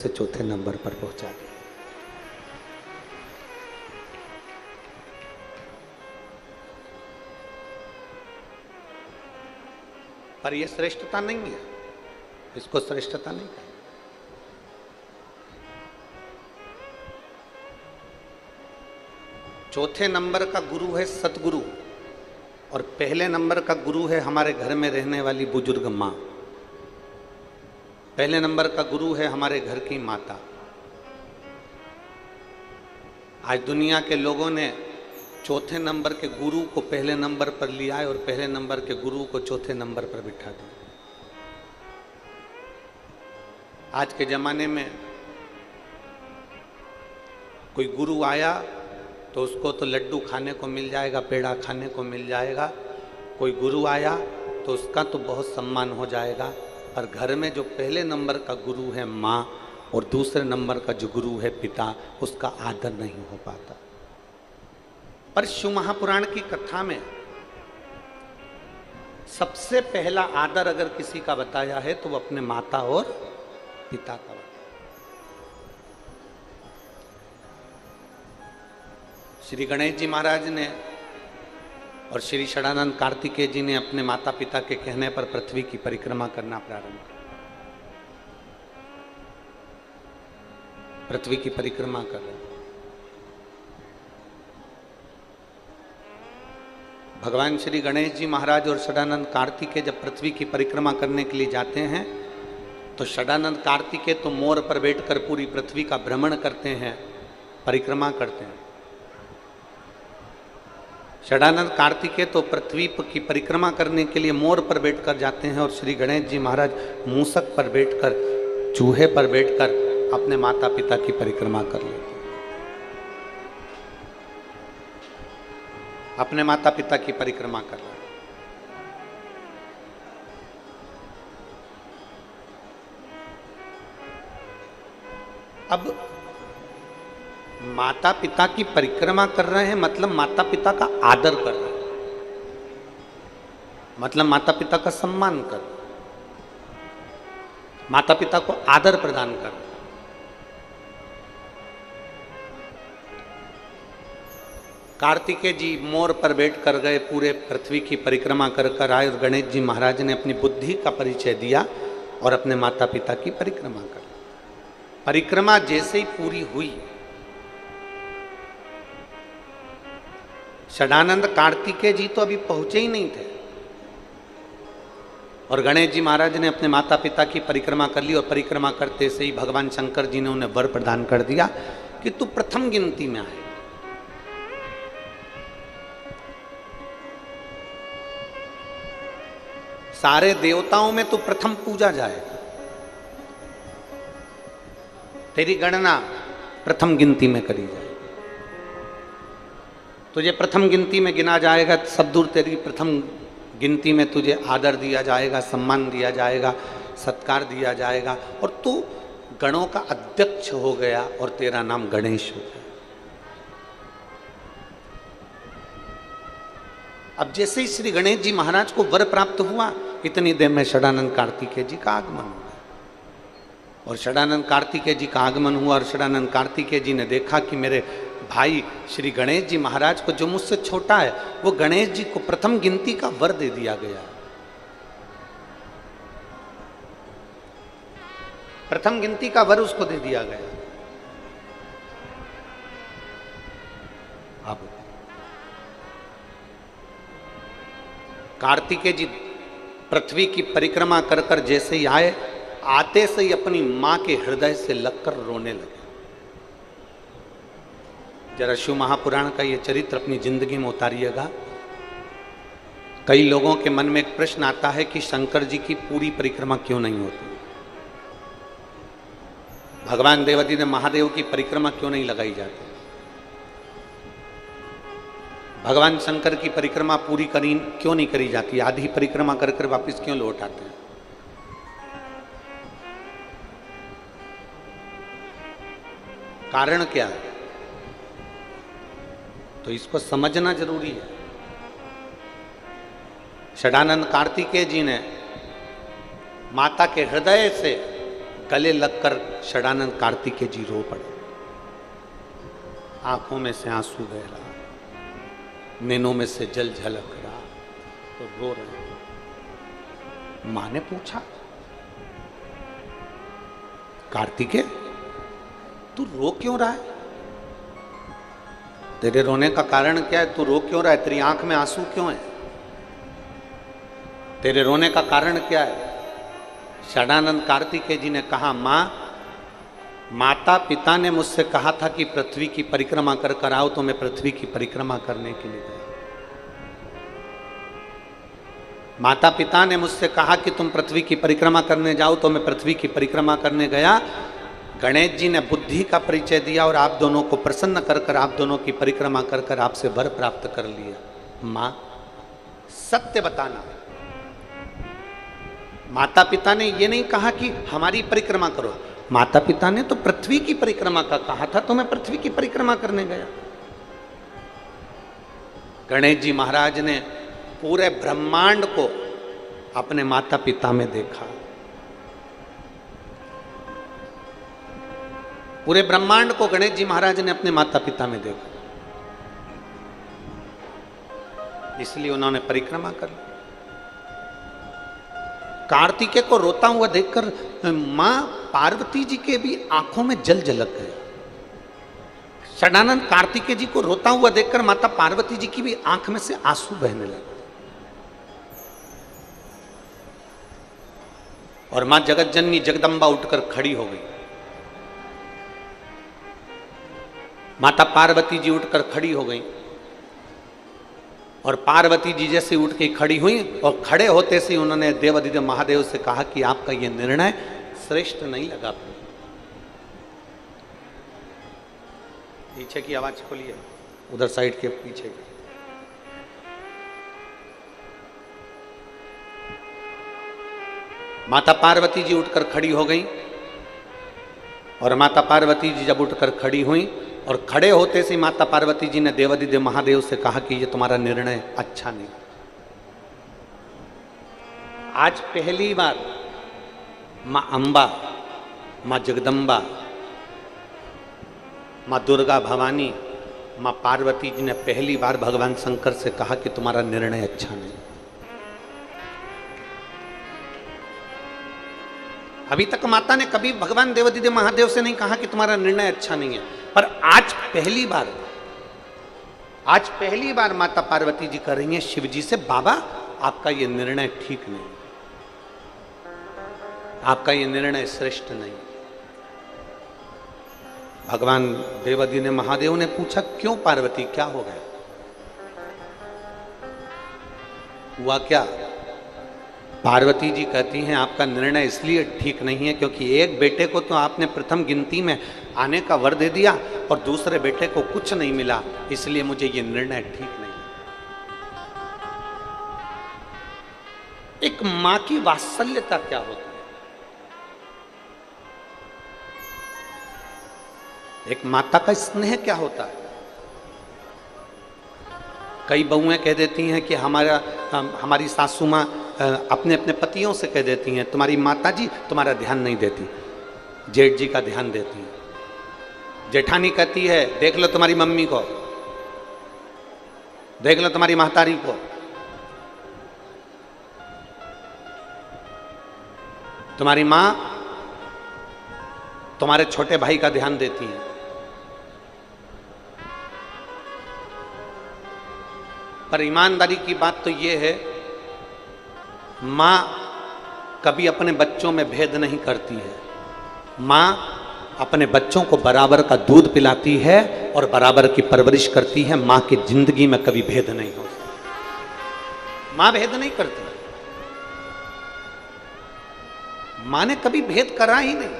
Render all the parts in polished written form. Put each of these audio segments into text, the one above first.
से चौथे नंबर पर पहुंचा दिया। पर यह श्रेष्ठता नहीं है, इसको श्रेष्ठता नहीं कहें। चौथे नंबर का गुरु है सतगुरु और पहले नंबर का गुरु है हमारे घर में रहने वाली बुजुर्ग माँ। पहले नंबर का गुरु है हमारे घर की माता। आज दुनिया के लोगों ने चौथे नंबर के गुरु को पहले नंबर पर लिया है और पहले नंबर के गुरु को चौथे नंबर पर बिठा दिया। आज के जमाने में कोई गुरु आया तो उसको तो लड्डू खाने को मिल जाएगा, पेड़ा खाने को मिल जाएगा। कोई गुरु आया तो उसका तो बहुत सम्मान हो जाएगा, पर घर में जो पहले नंबर का गुरु है माँ और दूसरे नंबर का जो गुरु है पिता, उसका आदर नहीं हो पाता। पर शिव महापुराण की कथा में सबसे पहला आदर अगर किसी का बताया है तो वो अपने माता और पिता का बताया। श्री गणेश जी महाराज ने और श्री षडानंद कार्तिकेय जी ने अपने माता पिता के कहने पर पृथ्वी की परिक्रमा करना प्रारंभ किया। पृथ्वी की परिक्रमा कर रहे। भगवान श्री गणेश जी महाराज और षडानंद कार्तिकेय जब पृथ्वी की परिक्रमा करने के लिए जाते हैं तो षडानंद कार्तिकेय तो मोर पर बैठकर पूरी पृथ्वी का भ्रमण करते हैं, परिक्रमा करते हैं। षडानंद कार्तिकेय तो पृथ्वी की परिक्रमा करने के लिए मोर पर बैठकर जाते हैं और श्री गणेश जी महाराज मूसक पर बैठकर, चूहे पर बैठकर अपने माता पिता की परिक्रमा कर लेते हैं। अपने माता पिता की परिक्रमा कर रहे हैं। अब माता पिता की परिक्रमा कर रहे हैं मतलब माता पिता का आदर कर रहे हैं, मतलब माता पिता का सम्मान कर रहे हैं, माता पिता को आदर प्रदान कर रहे हैं। कार्तिकेय जी मोर पर बैठ कर गए, पूरे पृथ्वी की परिक्रमा कर कर आए और गणेश जी महाराज ने अपनी बुद्धि का परिचय दिया और अपने माता पिता की परिक्रमा कर। परिक्रमा जैसे ही पूरी हुई, षडानंद कार्तिकेय जी तो अभी पहुंचे ही नहीं थे और गणेश जी महाराज ने अपने माता पिता की परिक्रमा कर ली और परिक्रमा करते से ही भगवान शंकर जी ने उन्हें वर प्रदान कर दिया कि तू प्रथम गिनती में आए। सारे देवताओं में तू प्रथम पूजा जाएगा, तेरी गणना प्रथम गिनती में करी जाएगी, तुझे प्रथम गिनती में गिना जाएगा। सब दूर तेरी प्रथम गिनती में तुझे आदर दिया जाएगा, सम्मान दिया जाएगा, सत्कार दिया जाएगा और तू गणों का अध्यक्ष हो गया और तेरा नाम गणेश हो गया। अब जैसे ही श्री गणेश जी महाराज को वर प्राप्त हुआ, इतनी देर में षडानंद कार्तिकेय जी का आगमन हुआ और षडानंद कार्तिकेय जी का आगमन हुआ और षडानंद कार्तिकेय जी ने देखा कि मेरे भाई श्री गणेश जी महाराज को, जो मुझसे छोटा है, वो गणेश जी को प्रथम गिनती का वर दे दिया गया। प्रथम गिनती का वर उसको दे दिया गया। अब कार्तिकेय जी पृथ्वी की परिक्रमा कर कर जैसे ही आए, आते से ही अपनी मां के हृदय से लगकर रोने लगे। जरा शिव महापुराण का ये चरित्र अपनी जिंदगी में उतारिएगा। कई लोगों के मन में एक प्रश्न आता है कि शंकर जी की पूरी परिक्रमा क्यों नहीं होती, भगवान देवादिदेव ने महादेव की परिक्रमा क्यों नहीं लगाई जाती, भगवान शंकर की परिक्रमा पूरी क्यों नहीं करी जाती, आधी परिक्रमा कर कर वापिस क्यों लौट आते हैं। कारण क्या है, तो इसको समझना जरूरी है। षडानंद कार्तिकेय जी ने माता के हृदय से गले लगकर षडानंद कार्तिकेय जी रो पड़े, आंखों में से आंसू बह रहा, नैनों में से जल झलक रहा, तो रो रहे। मां ने पूछा, कार्तिकेय तू रो क्यों रहा है? तेरे रोने का कारण क्या है? तू रो क्यों रहा है? तेरी आंख में आंसू क्यों है? तेरे रोने का कारण क्या है? षडानंद कार्तिकेय जी ने कहा, मां, माता पिता ने मुझसे कहा था कि पृथ्वी की परिक्रमा कर कर आओ, तो मैं पृथ्वी की परिक्रमा करने के लिए गया। माता पिता ने मुझसे कहा कि तुम पृथ्वी की परिक्रमा करने जाओ, तो मैं पृथ्वी की परिक्रमा करने गया। गणेश जी ने बुद्धि का परिचय दिया और आप दोनों को प्रसन्न कर कर आप दोनों की परिक्रमा कर कर आपसे वर प्राप्त कर लिया। मां, सत्य बताना, माता पिता ने ये नहीं कहा कि हमारी परिक्रमा करो, माता पिता ने तो पृथ्वी की परिक्रमा का कहा था, तो मैं पृथ्वी की परिक्रमा करने गया। गणेश जी महाराज ने पूरे ब्रह्मांड को अपने माता पिता में देखा, पूरे ब्रह्मांड को गणेश जी महाराज ने अपने माता पिता में देखा, इसलिए उन्होंने परिक्रमा कर ली। कार्तिकेय को रोता हुआ देखकर मां पार्वती जी के भी आंखों में जल झलक गए। षडानंद कार्तिकेय जी को रोता हुआ देखकर माता पार्वती जी की भी आंख में से आंसू बहने लगे। और मां जगत जननी जगदम्बा उठकर खड़ी हो गई। माता पार्वती जी उठकर खड़ी हो गई और पार्वती जी जैसे उठ के खड़ी हुई और खड़े होते से उन्होंने देवाधिदेव महादेव से कहा कि आपका यह निर्णय श्रेष्ठ नहीं लगा। पीछे की आवाज खोलिए, उधर साइड के पीछे की। माता पार्वती जी उठकर खड़ी हो गई और माता पार्वती जी जब उठकर खड़ी हुई और खड़े होते से माता पार्वती जी ने देवाधिदेव महादेव से कहा कि ये तुम्हारा निर्णय अच्छा नहीं। आज पहली बार मां अंबा, मां जगदम्बा, मां दुर्गा भवानी, मां पार्वती जी ने पहली बार भगवान शंकर से कहा कि तुम्हारा निर्णय अच्छा नहीं। अभी तक माता ने कभी भगवान देवाधिदेव महादेव से नहीं कहा कि तुम्हारा निर्णय अच्छा नहीं है, पर आज पहली बार माता पार्वती जी कह रही हैं शिव जी से, बाबा आपका ये निर्णय ठीक नहीं, आपका ये निर्णय श्रेष्ठ नहीं। भगवान देवाधिदेव महादेव ने पूछा, क्यों पार्वती, क्या हो गया, हुआ क्या? पार्वती जी कहती हैं आपका निर्णय इसलिए ठीक नहीं है क्योंकि एक बेटे को तो आपने प्रथम गिनती में आने का वर दे दिया और दूसरे बेटे को कुछ नहीं मिला, इसलिए मुझे ये निर्णय ठीक नहीं है। एक मां की वात्सल्यता क्या होती है, एक माता का स्नेह क्या होता है। कई बहुएं कह देती हैं कि हमारी सासू मां अपने अपने पतियों से कह देती हैं तुम्हारी माता जी तुम्हारा ध्यान नहीं देती, जेठ जी का ध्यान देती है। जेठानी कहती है देख लो तुम्हारी मम्मी को, देख लो तुम्हारी महतारी को। तुम्हारी मां तुम्हारे छोटे भाई का ध्यान देती है। पर ईमानदारी की बात तो यह है, मां कभी अपने बच्चों में भेद नहीं करती है। मां अपने बच्चों को बराबर का दूध पिलाती है और बराबर की परवरिश करती है। मां की जिंदगी में कभी भेद नहीं होता, मां भेद नहीं करती, मां ने कभी भेद करा ही नहीं।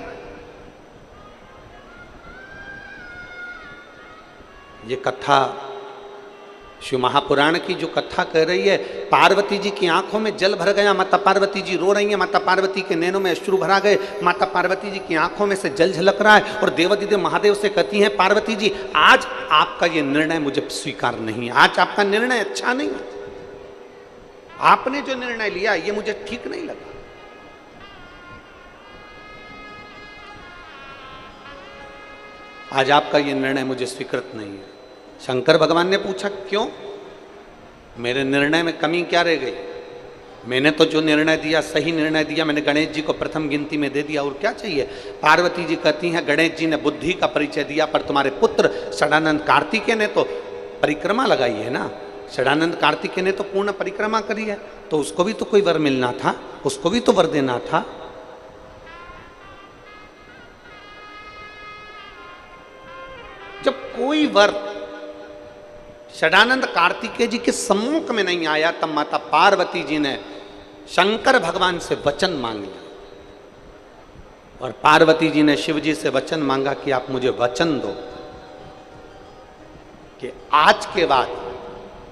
ये कथा शिव महापुराण की जो कथा कह रही है, पार्वती जी की आंखों में जल भर गया, माता पार्वती जी रो रही हैं, माता पार्वती के नैनों में अश्रु भरा गए, माता पार्वती जी की आंखों में से जल झलक रहा है और देवाधिदेव महादेव से कहती हैं पार्वती जी आज आपका ये निर्णय मुझे स्वीकार नहीं है, आज आपका निर्णय अच्छा नहीं है, आपने जो निर्णय लिया ये मुझे ठीक नहीं लगा। आज आपका ये निर्णय मुझे स्वीकृत नहीं है। शंकर भगवान ने पूछा क्यों? मेरे निर्णय में कमी क्या रह गई? मैंने तो जो निर्णय दिया सही निर्णय दिया, मैंने गणेश जी को प्रथम गिनती में दे दिया, और क्या चाहिए? पार्वती जी कहती हैं गणेश जी ने बुद्धि का परिचय दिया, पर तुम्हारे पुत्र षडानंद कार्तिकेय ने तो परिक्रमा लगाई है ना। षडानंद कार्तिकेय ने तो पूर्ण परिक्रमा करी है, तो उसको भी तो कोई वर मिलना था, उसको भी तो वर देना था। जब कोई वर षडानंद कार्तिकेय जी के सम्मुख में नहीं आया, तब माता पार्वती जी ने शंकर भगवान से वचन मांग लिया, और पार्वती जी ने शिव जी से वचन मांगा कि आप मुझे वचन दो कि आज के बाद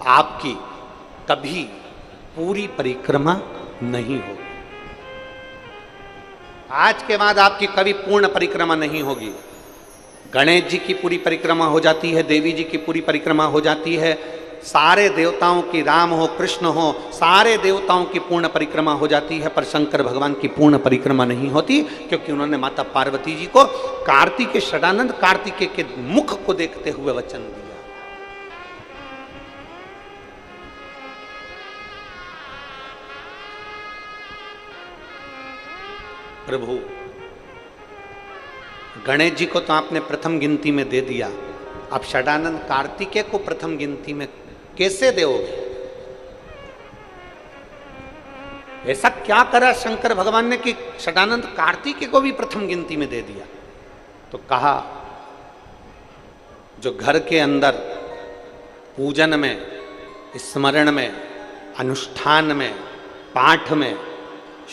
आपकी कभी पूरी परिक्रमा नहीं होगी। आज के बाद आपकी कभी पूर्ण परिक्रमा नहीं होगी। गणेश जी की पूरी परिक्रमा हो जाती है, देवी जी की पूरी परिक्रमा हो जाती है, सारे देवताओं की, राम हो कृष्ण हो, सारे देवताओं की पूर्ण परिक्रमा हो जाती है, पर शंकर भगवान की पूर्ण परिक्रमा नहीं होती, क्योंकि उन्होंने माता पार्वती जी को कार्तिकेय, षडानंद कार्तिकेय के मुख को देखते हुए वचन दिया। प्रभु, गणेश जी को तो आपने प्रथम गिनती में दे दिया, आप षडानंद कार्तिकेय को प्रथम गिनती में कैसे दोगे? ऐसा क्या करा शंकर भगवान ने कि षडानंद कार्तिकेय को भी प्रथम गिनती में दे दिया? तो कहा, जो घर के अंदर पूजन में, स्मरण में, अनुष्ठान में, पाठ में,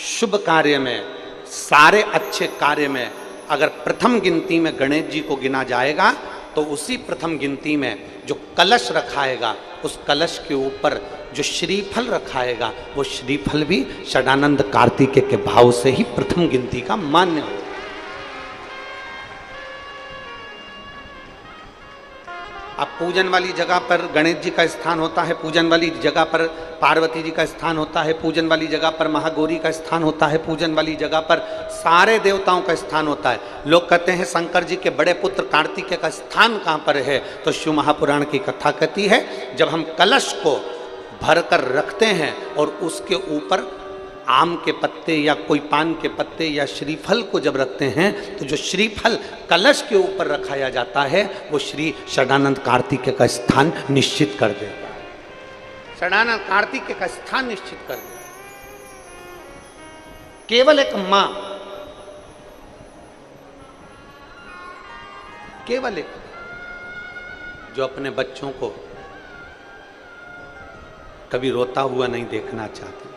शुभ कार्य में, सारे अच्छे कार्य में अगर प्रथम गिनती में गणेश जी को गिना जाएगा, तो उसी प्रथम गिनती में जो कलश रखाएगा, उस कलश के ऊपर जो श्रीफल रखाएगा, वो श्रीफल भी षडानंद कार्तिकेय के भाव से ही प्रथम गिनती का मान्य होगा। अब पूजन वाली जगह पर गणेश जी का स्थान होता है, पूजन वाली जगह पर पार्वती जी का स्थान होता है, पूजन वाली जगह पर महागौरी का स्थान होता है, पूजन वाली जगह पर सारे देवताओं का स्थान होता है। लोग कहते हैं शंकर जी के बड़े पुत्र कार्तिकेय का स्थान कहाँ पर है? तो शिव महापुराण की कथा कहती है, जब हम कलश को भरकर रखते हैं और उसके ऊपर आम के पत्ते या कोई पान के पत्ते या श्रीफल को जब रखते हैं, तो जो श्रीफल कलश के ऊपर रखाया जाता है, वो श्री षडानंद कार्तिकेय का स्थान निश्चित कर देता है। षडानंद कार्तिकेय का स्थान निश्चित कर देता है। केवल एक मां, केवल एक, जो अपने बच्चों को कभी रोता हुआ नहीं देखना चाहती,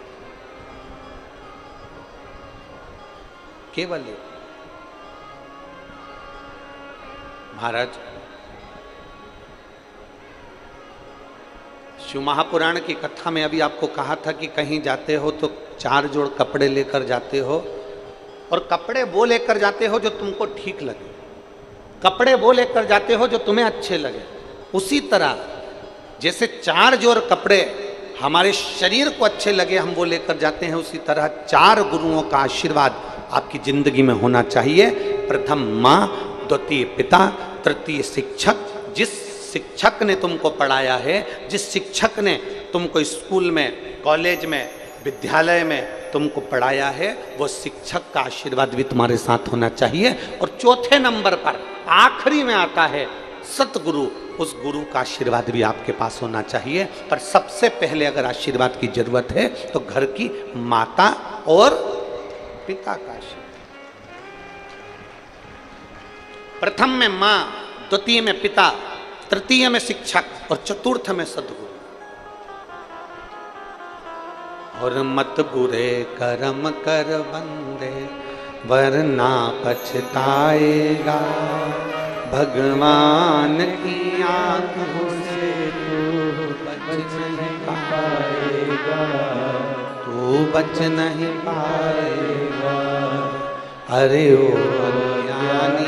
केवल एक। महाराज, शिव महापुराण की कथा में अभी आपको कहा था कि कहीं जाते हो तो 4 जोड़ कपड़े लेकर जाते हो, और कपड़े वो लेकर जाते हो जो तुमको ठीक लगे, कपड़े वो लेकर जाते हो जो तुम्हें अच्छे लगे। उसी तरह जैसे 4 जोड़ कपड़े हमारे शरीर को अच्छे लगे हम वो लेकर जाते हैं, उसी तरह 4 गुरुओं का आशीर्वाद आपकी जिंदगी में होना चाहिए। प्रथम माँ, द्वितीय पिता, तृतीय शिक्षक। जिस शिक्षक ने तुमको पढ़ाया है, जिस शिक्षक ने तुमको स्कूल में, कॉलेज में, विद्यालय में तुमको पढ़ाया है, वो शिक्षक का आशीर्वाद भी तुम्हारे साथ होना चाहिए। और चौथे नंबर पर आखिरी में आता है सतगुरु, उस गुरु का आशीर्वाद भी आपके पास होना चाहिए। पर सबसे पहले अगर आशीर्वाद की जरूरत है तो घर की माता और पिता का आशीर्वाद। प्रथम में मां, द्वितीय में पिता, तृतीय में शिक्षक और चतुर्थ में सद्गुरु। और मत बुरे कर्म कर बंदे, वरना पछताएगा, भगवान की आंखों से तू बच नहीं पाएगा, तू बच नहीं पाएगा। अरे ओ अज्ञानी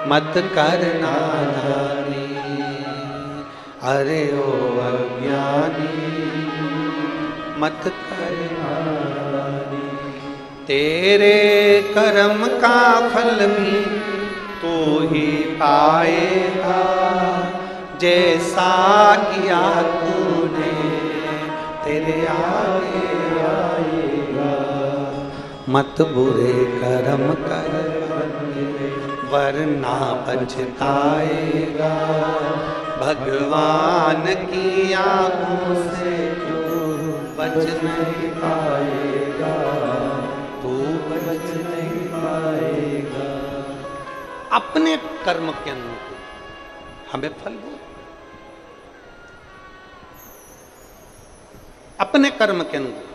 मत करना नानी, अरे ओ अज्ञानी मत करना नानी। तेरे कर्म का फल भी तू ही पाएगा जैसा किया तूने, तेरे आगे आएगा। मत बुरे कर्म कर वरना पछताएगा, भगवान की आंखों से क्यों बच नहीं पाएगा, तू बच नहीं पाएगा। अपने कर्म के अनुकूल हमें फल हो, अपने कर्म के अनुकूल।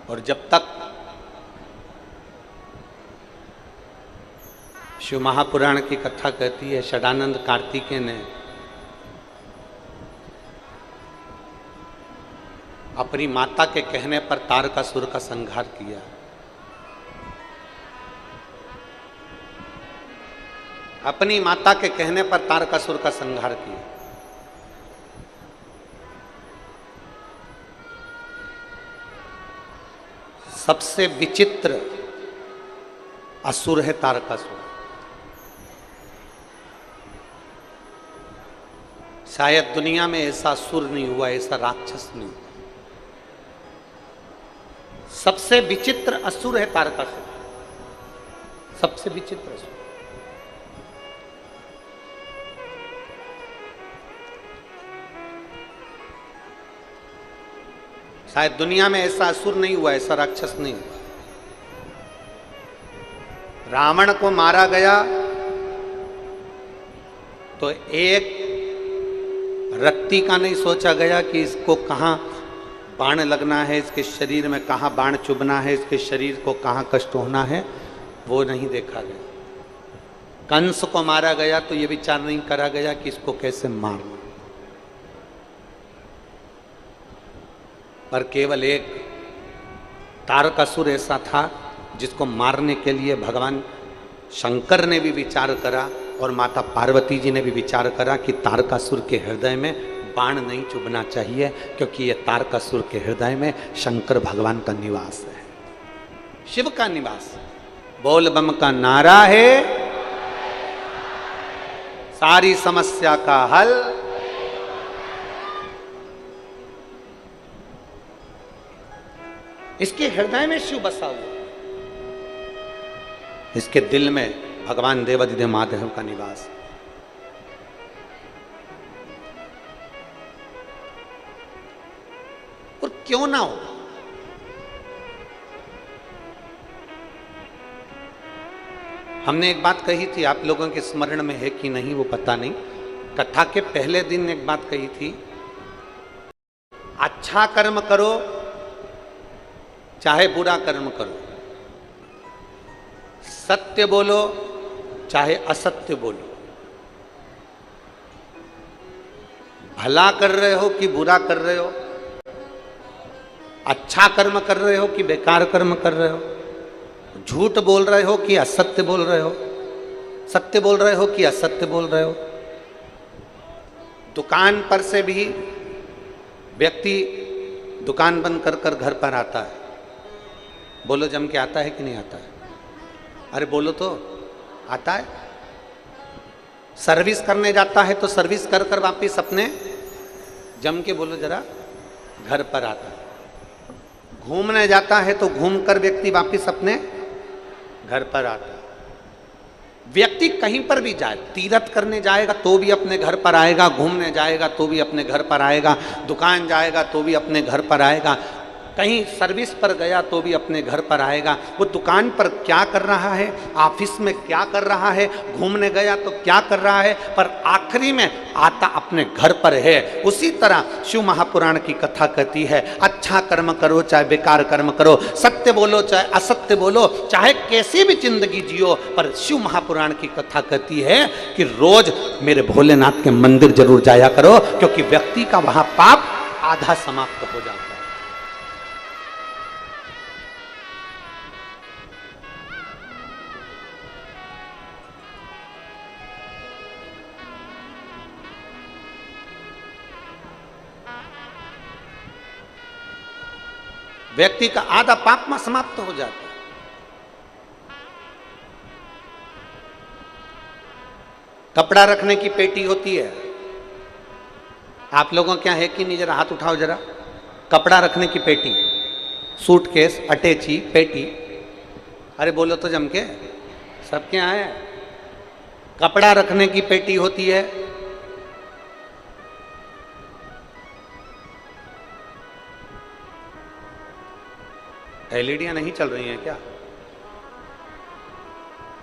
और जब तक शिव महापुराण की कथा कहती है, षडानंद कार्तिकेय ने अपनी माता के कहने पर तारकासुर का संहार किया। अपनी माता के कहने पर तारकासुर का संहार किया। सबसे विचित्र असुर है तारकासुर। शायद दुनिया में ऐसा असुर नहीं हुआ, ऐसा राक्षस नहीं हुआ। सबसे विचित्र असुर है तारकासुर, सबसे विचित्र असुर। शायद दुनिया में ऐसा असुर नहीं हुआ, ऐसा राक्षस नहीं हुआ। रावण को मारा गया तो एक रत्ती का नहीं सोचा गया कि इसको कहां बाण लगना है, इसके शरीर में कहां बाण चुभना है, इसके शरीर को कहां कष्ट होना है, वो नहीं देखा गया। कंस को मारा गया तो ये विचार नहीं करा गया कि इसको कैसे मारना, पर केवल एक तारकासुर ऐसा था जिसको मारने के लिए भगवान शंकर ने भी विचार करा और माता पार्वती जी ने भी विचार करा कि तारकासुर के हृदय में बाण नहीं चुभना चाहिए, क्योंकि यह तारकासुर के हृदय में शंकर भगवान का निवास है, शिव का निवास। बोल बम का नारा है, सारी समस्या का हल। इसके हृदय में शिव बसा हुआ, इसके दिल में भगवान देवाधिदेव महादेव का निवास। और क्यों ना हो, हमने एक बात कही थी, आप लोगों के स्मरण में है कि नहीं वो पता नहीं। कथा के पहले दिन एक बात कही थी, अच्छा कर्म करो चाहे बुरा कर्म करो, सत्य बोलो चाहे असत्य बोलो, भला कर रहे हो कि बुरा कर रहे हो, अच्छा कर्म कर रहे हो कि बेकार कर्म कर रहे हो, झूठ बोल रहे हो कि असत्य बोल रहे हो, सत्य बोल रहे हो कि असत्य बोल रहे हो। दुकान पर से भी व्यक्ति दुकान बंद कर कर घर पर आता है, बोलो जम के आता है कि नहीं आता है? अरे बोलो तो, आता है। सर्विस करने जाता है तो सर्विस कर कर वापिस अपने जम के बोलो जरा घर पर आता है। घूमने जाता है तो घूम कर व्यक्ति वापिस अपने घर पर आता है। व्यक्ति कहीं पर भी जाए, तीर्थ करने जाएगा तो भी अपने घर पर आएगा, घूमने जाएगा तो भी अपने घर पर आएगा, दुकान जाएगा तो भी अपने घर पर आएगा, कहीं सर्विस पर गया तो भी अपने घर पर आएगा। वो दुकान पर क्या कर रहा है, ऑफिस में क्या कर रहा है, घूमने गया तो क्या कर रहा है, पर आखिरी में आता अपने घर पर है। उसी तरह शिव महापुराण की कथा कहती है, अच्छा कर्म करो चाहे बेकार कर्म करो, सत्य बोलो चाहे असत्य बोलो, चाहे कैसी भी जिंदगी जियो, पर शिव महापुराण की कथा कहती है कि रोज मेरे भोलेनाथ के मंदिर जरूर जाया करो, क्योंकि व्यक्ति का वहां पाप आधा समाप्त हो जाता है। व्यक्ति का आधा पाप में समाप्त हो जाता है। कपड़ा रखने की पेटी होती है, आप लोगों क्या है कि नहीं, जरा हाथ उठाओ जरा। कपड़ा रखने की पेटी, सूटकेस, अटैची, पेटी, अरे बोलो तो जम के, सबके यहाँ है। कपड़ा रखने की पेटी होती है, एलईडियां नहीं चल रही हैं क्या?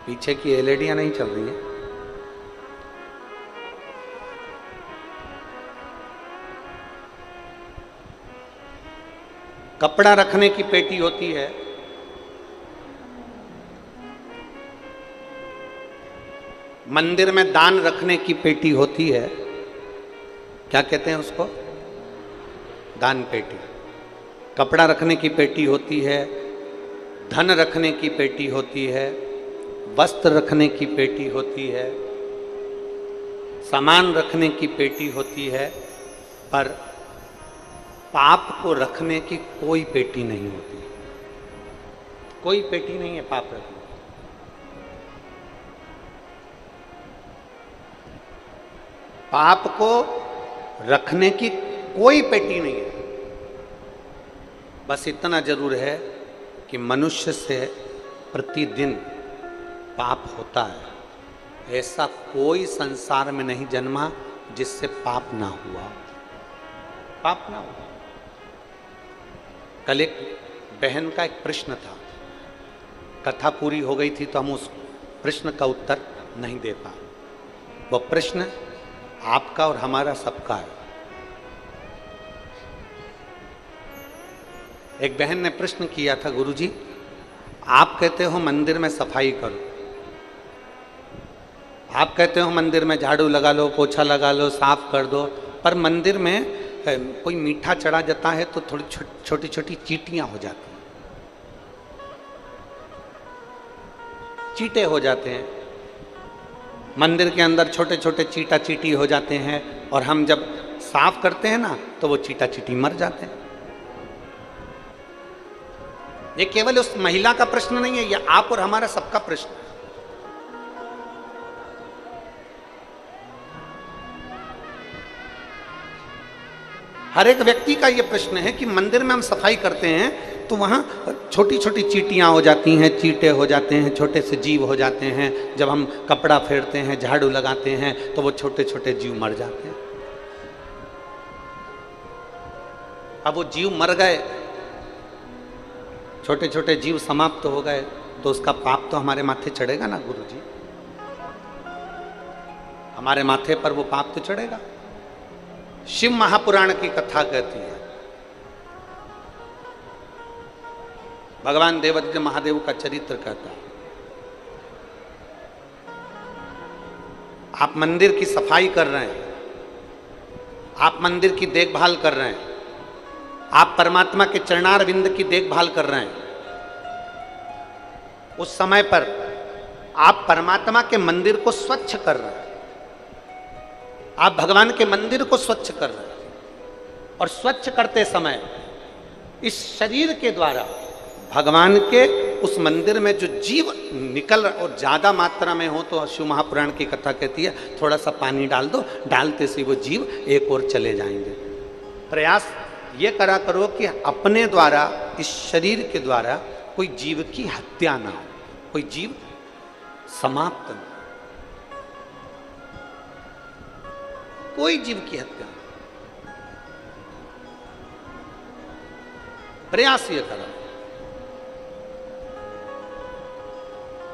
पीछे की एलईडियां नहीं चल रही हैं? कपड़ा रखने की पेटी होती है, मंदिर में दान रखने की पेटी होती है, क्या कहते हैं उसको? दान पेटी। कपड़ा रखने की पेटी होती है, धन रखने की पेटी होती है, वस्त्र रखने की पेटी होती है, सामान रखने की पेटी होती है, पर पाप को रखने की कोई पेटी नहीं होती। कोई पेटी नहीं है पाप रखने। पाप को रखने की कोई पेटी नहीं है। बस इतना जरूर है कि मनुष्य से प्रतिदिन पाप होता है। ऐसा कोई संसार में नहीं जन्मा जिससे पाप ना हुआ, पाप ना हुआ। कल एक बहन का एक प्रश्न था, कथा पूरी हो गई थी तो हम उस प्रश्न का उत्तर नहीं दे पाए। वो प्रश्न आपका और हमारा सबका है। एक बहन ने प्रश्न किया था, गुरुजी आप कहते हो मंदिर में सफाई करो, आप कहते हो मंदिर में झाड़ू लगा लो, पोछा लगा लो, साफ कर दो, पर मंदिर में कोई मीठा चढ़ा जाता है तो थोड़ी छोटी छोटी चींटियां हो जाती हैं, चींटे हो जाते हैं मंदिर के अंदर, छोटे छोटे चीटा चीटी हो जाते हैं, और हम जब साफ करते हैं ना तो वो चीटा चीटी मर जाते हैं। ये केवल उस महिला का प्रश्न नहीं है, ये आप और हमारा सबका प्रश्न है। हर एक व्यक्ति का ये प्रश्न है कि मंदिर में हम सफाई करते हैं तो वहाँ छोटी छोटी चींटियाँ हो जाती हैं, चींटे हो जाते हैं, छोटे से जीव हो जाते हैं। जब हम कपड़ा फेरते हैं, झाड़ू लगाते हैं तो वो छोटे छोटे जीव मर जाते हैं। अब वो जीव मर गए, छोटे छोटे जीव समाप्त हो गए, तो उसका पाप तो हमारे माथे चढ़ेगा ना गुरुजी, हमारे माथे पर वो पाप तो चढ़ेगा। शिव महापुराण की कथा कहती है, भगवान देवादिदेव महादेव का चरित्र कहता है। आप मंदिर की सफाई कर रहे हैं, आप मंदिर की देखभाल कर रहे हैं, आप परमात्मा के चरणार विंद की देखभाल कर रहे हैं। उस समय पर आप परमात्मा के मंदिर को स्वच्छ कर रहे हैं, आप भगवान के मंदिर को स्वच्छ कर रहे हैं, और स्वच्छ करते समय इस शरीर के द्वारा भगवान के उस मंदिर में जो जीव निकल और ज़्यादा मात्रा में हो तो शिव महापुराण की कथा कहती है थोड़ा सा पानी डाल दो, डालते से वो जीव एक और चले जाएंगे। प्रयास ये करा करो कि अपने द्वारा, इस शरीर के द्वारा कोई जीव की हत्या ना हो, कोई जीव समाप्त ना, कोई जीव की हत्या ना। प्रयास ये करो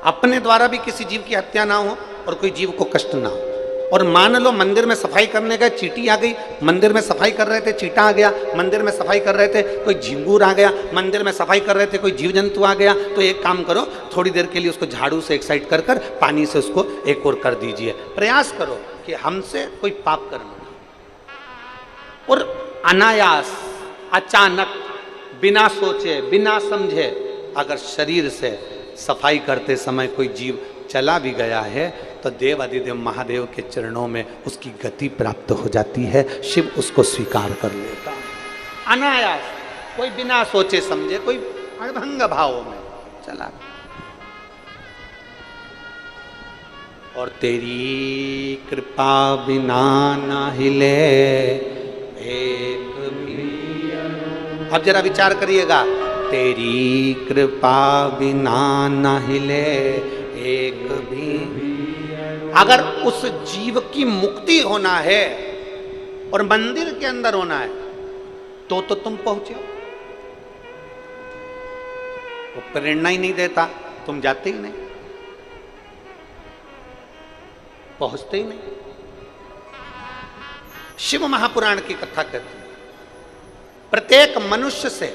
अपने द्वारा भी किसी जीव की हत्या ना हो और कोई जीव को कष्ट ना हो। और मान लो मंदिर में सफाई करने गए, चींटी आ गई, मंदिर में सफाई कर रहे थे, चींटा आ गया, मंदिर में सफाई कर रहे थे, कोई झिंगूर आ गया, मंदिर में सफाई कर रहे थे, कोई जीव जंतु आ गया, तो एक काम करो, थोड़ी देर के लिए उसको झाड़ू से एक साइड कर कर पानी से उसको एक और कर दीजिए। प्रयास करो कि हमसे कोई पाप कर्म ना। और अनायास, अचानक, बिना सोचे, बिना समझे अगर शरीर से सफाई करते समय कोई जीव चला भी गया है तो देव अधिदेव महादेव के चरणों में उसकी गति प्राप्त हो जाती है, शिव उसको स्वीकार कर लेता है। अनायास, कोई बिना सोचे समझे, कोई अड़भंग भाव में चला। और तेरी कृपा बिना न हिले एक भी। अब जरा विचार करिएगा, तेरी कृपा बिना न हिले एक भी। अगर उस जीव की मुक्ति होना है और मंदिर के अंदर होना है तो तुम पहुंचे हो। वो प्रेरणा ही नहीं देता, तुम जाते ही नहीं, पहुंचते ही नहीं। शिव महापुराण की कथा कहती है प्रत्येक मनुष्य से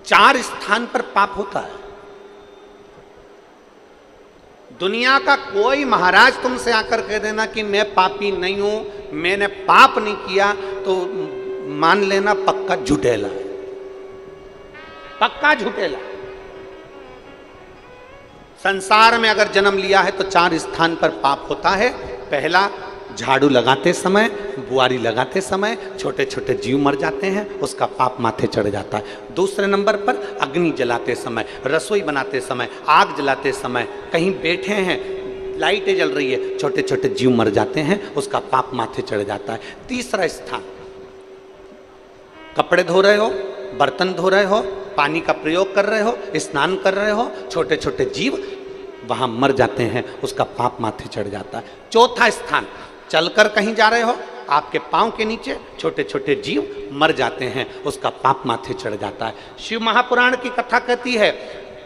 4 स्थान पर पाप होता है। दुनिया का कोई महाराज तुमसे आकर कह देना कि मैं पापी नहीं हूं, मैंने पाप नहीं किया, तो मान लेना पक्का झुठेला है, पक्का झुठेला। संसार में अगर जन्म लिया है तो 4 स्थान पर पाप होता है। पहला, झाड़ू लगाते समय, बुआरी लगाते समय छोटे छोटे जीव मर जाते हैं, उसका पाप माथे चढ़ जाता है। दूसरे नंबर पर अग्नि जलाते समय, रसोई बनाते समय, आग जलाते समय, कहीं बैठे हैं, लाइटें जल रही है, छोटे छोटे जीव मर जाते हैं, उसका पाप माथे चढ़ जाता है। तीसरा स्थान, कपड़े धो रहे हो, बर्तन धो रहे हो, पानी का प्रयोग कर रहे हो, स्नान कर रहे हो, छोटे छोटे जीव वहां मर जाते हैं, उसका पाप माथे चढ़ जाता है। चौथा स्थान, चलकर कहीं जा रहे हो, आपके पांव के नीचे छोटे छोटे जीव मर जाते हैं, उसका पाप माथे चढ़ जाता है। शिव महापुराण की कथा कहती है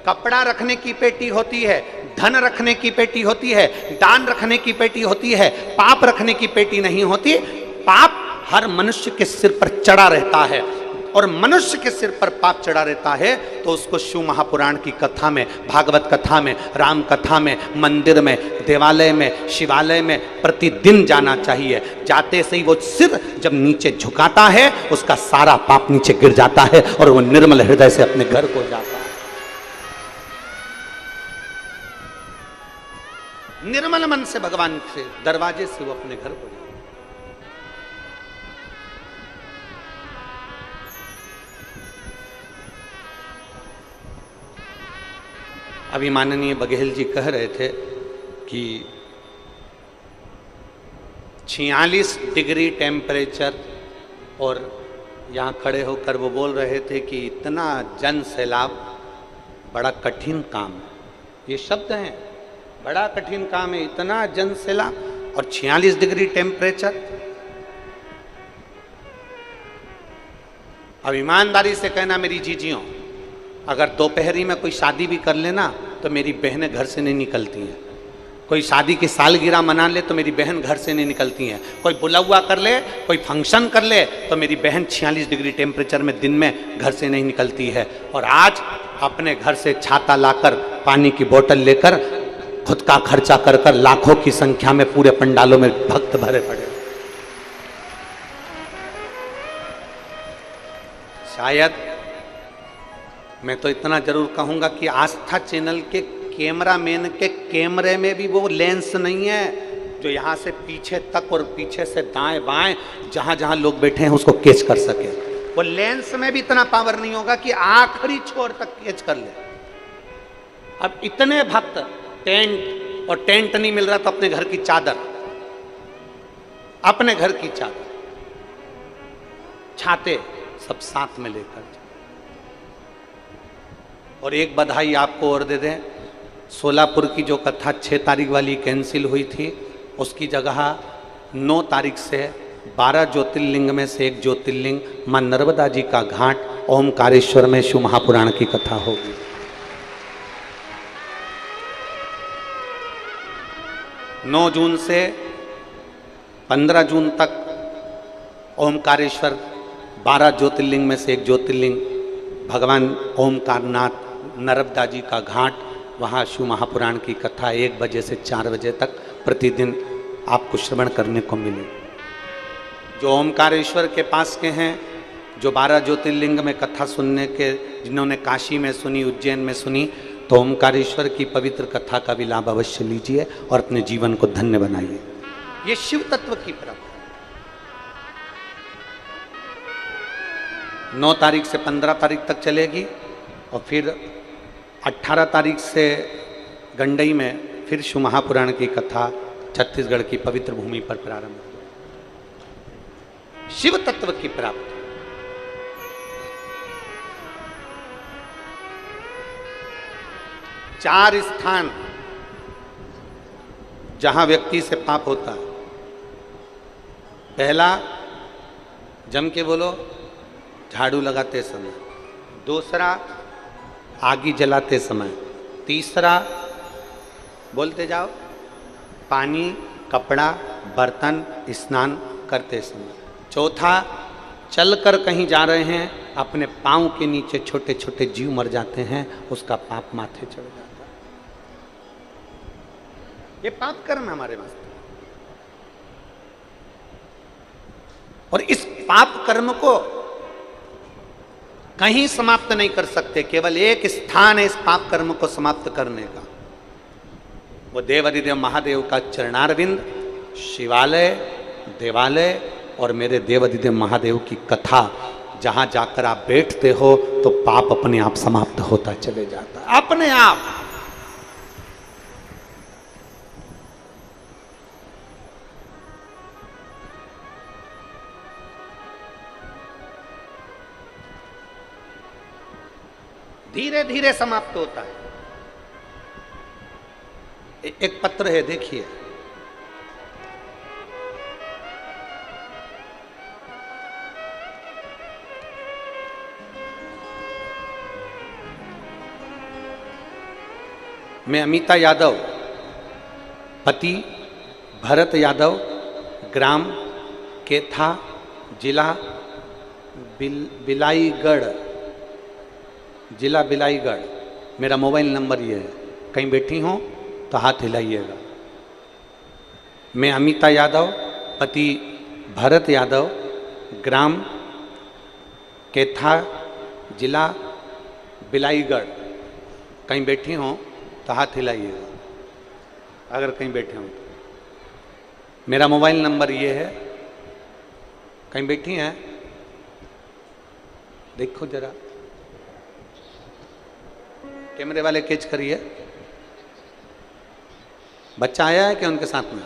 कपड़ा रखने की पेटी होती है, धन रखने की पेटी होती है, दान रखने की पेटी होती है, पाप रखने की पेटी नहीं होती। पाप हर मनुष्य के सिर पर चढ़ा रहता है, और मनुष्य के सिर पर पाप चढ़ा रहता है तो उसको शिव महापुराण की कथा में, भागवत कथा में, राम कथा में, मंदिर में, देवालय में, शिवालय में प्रतिदिन जाना चाहिए। जाते से ही वो सिर जब नीचे झुकाता है, उसका सारा पाप नीचे गिर जाता है और वो निर्मल हृदय से अपने घर को जाता है। निर्मल मन से भगवान से दरवाजे से वो अपने घर को जाता है। अभी माननीय बघेल जी कह रहे थे कि 46 डिग्री टेम्परेचर, और यहाँ खड़े होकर वो बोल रहे थे कि इतना जन सैलाब बड़ा कठिन काम है। ये शब्द हैं, बड़ा कठिन काम है, इतना जन सैलाब और 46 डिग्री टेम्परेचर। अब ईमानदारी से कहना मेरी जीजियों, अगर दोपहरी में कोई शादी भी कर लेना तो मेरी बहनें घर से नहीं निकलती हैं। कोई शादी की सालगिरह मना ले तो मेरी बहन घर से नहीं निकलती हैं। कोई बुलावा कर ले, कोई फंक्शन कर ले तो मेरी बहन 46 डिग्री टेम्परेचर में दिन में घर से नहीं निकलती है। और आज अपने घर से छाता लाकर, पानी की बोतल लेकर, खुद का खर्चा कर कर लाखों की संख्या में पूरे पंडालों में भक्त भरे पड़े। शायद मैं तो इतना जरूर कहूंगा कि आस्था चैनल के कैमरामैन के कैमरे में भी वो लेंस नहीं है जो यहाँ से पीछे तक और पीछे से दाएं बाएं जहां जहां लोग बैठे हैं उसको कैच कर सके। वो लेंस में भी इतना पावर नहीं होगा कि आखिरी छोर तक कैच कर ले। अब इतने भक्त, टेंट, और टेंट नहीं मिल रहा तो अपने घर की चादर, अपने घर की चादर, छाते सब साथ में लेकर। और एक बधाई आपको और दे दें, सोलापुर की जो कथा 6 तारीख वाली कैंसिल हुई थी, उसकी जगह 9 तारीख से 12 ज्योतिर्लिंग में से एक ज्योतिर्लिंग मां नर्मदा जी का घाट ओमकारेश्वर में शिव महापुराण की कथा होगी। नौ जून से 15 जून तक ओमकारेश्वर 12 ज्योतिर्लिंग में से एक ज्योतिर्लिंग भगवान ओमकारनाथ नर्मदा जी का घाट, वहाँ शिव महापुराण की कथा 1 बजे से 4 बजे तक प्रतिदिन आपको श्रवण करने को मिले। जो ओमकारेश्वर के पास के हैं, जो 12 ज्योतिर्लिंग में कथा सुनने के, जिन्होंने काशी में सुनी, उज्जैन में सुनी, तो ओमकारेश्वर की पवित्र कथा का भी लाभ अवश्य लीजिए और अपने जीवन को धन्य बनाइए। ये शिव तत्व की परंपरा। 9 तारीख से 15 तारीख तक चलेगी और फिर 18 तारीख से गंडई में फिर शिव महापुराण की कथा छत्तीसगढ़ की पवित्र भूमि पर प्रारंभ हुई। शिव तत्व की प्राप्ति। चार स्थान जहां व्यक्ति से पाप होता है। पहला, जम के बोलो, झाड़ू लगाते समय। दूसरा, आगी जलाते समय। तीसरा, बोलते जाओ, पानी, कपड़ा, बर्तन, स्नान करते समय। चौथा, चलकर कहीं जा रहे हैं, अपने पांव के नीचे छोटे छोटे जीव मर जाते हैं, उसका पाप माथे चढ़ जाता है। ये पाप कर्म हमारे वास्ते। और इस पाप कर्म को कहीं समाप्त नहीं कर सकते। केवल एक स्थान है इस पाप कर्म को समाप्त करने का, वो देवादिदेव महादेव का चरणारविंद, शिवालय, देवालय और मेरे देवादिदेव महादेव की कथा। जहां जाकर आप बैठते हो तो पाप अपने आप समाप्त होता चले जाता है, अपने आप। धीरे धीरे समाप्त होता है। एक पत्र है, देखिए। मैं अमिता यादव, पति भरत यादव, ग्राम केथा, जिला बिलाईगढ़, जिला बिलाईगढ़। मेरा मोबाइल नंबर ये है, कहीं बैठी हो तो हाथ हिलाइएगा। मैं अमिता यादव, पति भरत यादव, ग्राम केथा, जिला बिलाईगढ़। कहीं बैठी हो तो हाथ हिलाइएगा अगर कहीं बैठे हो तो। मेरा मोबाइल नंबर ये है। कहीं बैठी हैं? देखो जरा, कैमरे वाले कैच करिए। बच्चा आया है क्या उनके साथ में?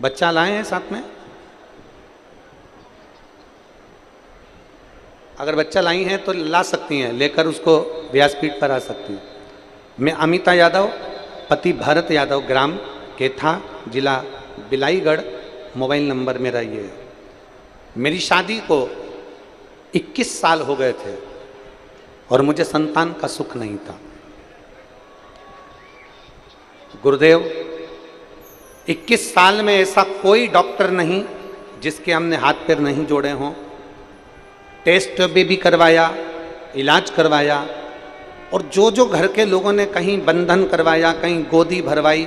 बच्चा लाए हैं साथ में? अगर बच्चा लाई हैं तो ला सकती हैं, लेकर उसको व्यासपीठ पर आ सकती हैं। मैं अमिता यादव, पति भरत यादव, ग्राम केथा, जिला बिलाईगढ़। मोबाइल नंबर मेरा ये है। मेरी शादी को 21 साल हो गए थे और मुझे संतान का सुख नहीं था। गुरुदेव, 21 साल में ऐसा कोई डॉक्टर नहीं जिसके हमने हाथ पैर नहीं जोड़े हों। टेस्ट भी करवाया, इलाज करवाया, और जो घर के लोगों ने कहीं बंधन करवाया, कहीं गोदी भरवाई,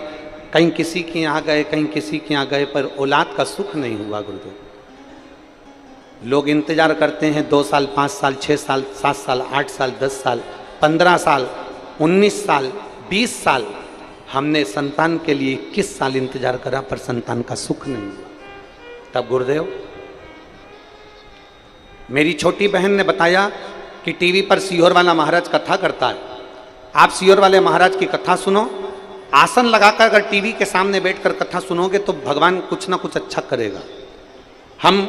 कहीं किसी के यहाँ गए, कहीं किसी के यहाँ गए, पर औलाद का सुख नहीं हुआ। गुरुदेव, लोग इंतजार करते हैं 2 साल, 5 साल, 6 साल, 7 साल, 8 साल, 10 साल, 15 साल, 19 साल, 20 साल। हमने संतान के लिए 21 साल इंतजार करा, पर संतान का सुख नहीं हुआ। तब गुरुदेव, मेरी छोटी बहन ने बताया कि टीवी पर सीहोर वाला महाराज कथा करता है, आप सीहोर वाले महाराज की कथा सुनो। आसन लगाकर अगर टीवी के सामने बैठकर कथा सुनोगे तो भगवान कुछ ना कुछ अच्छा करेगा। हम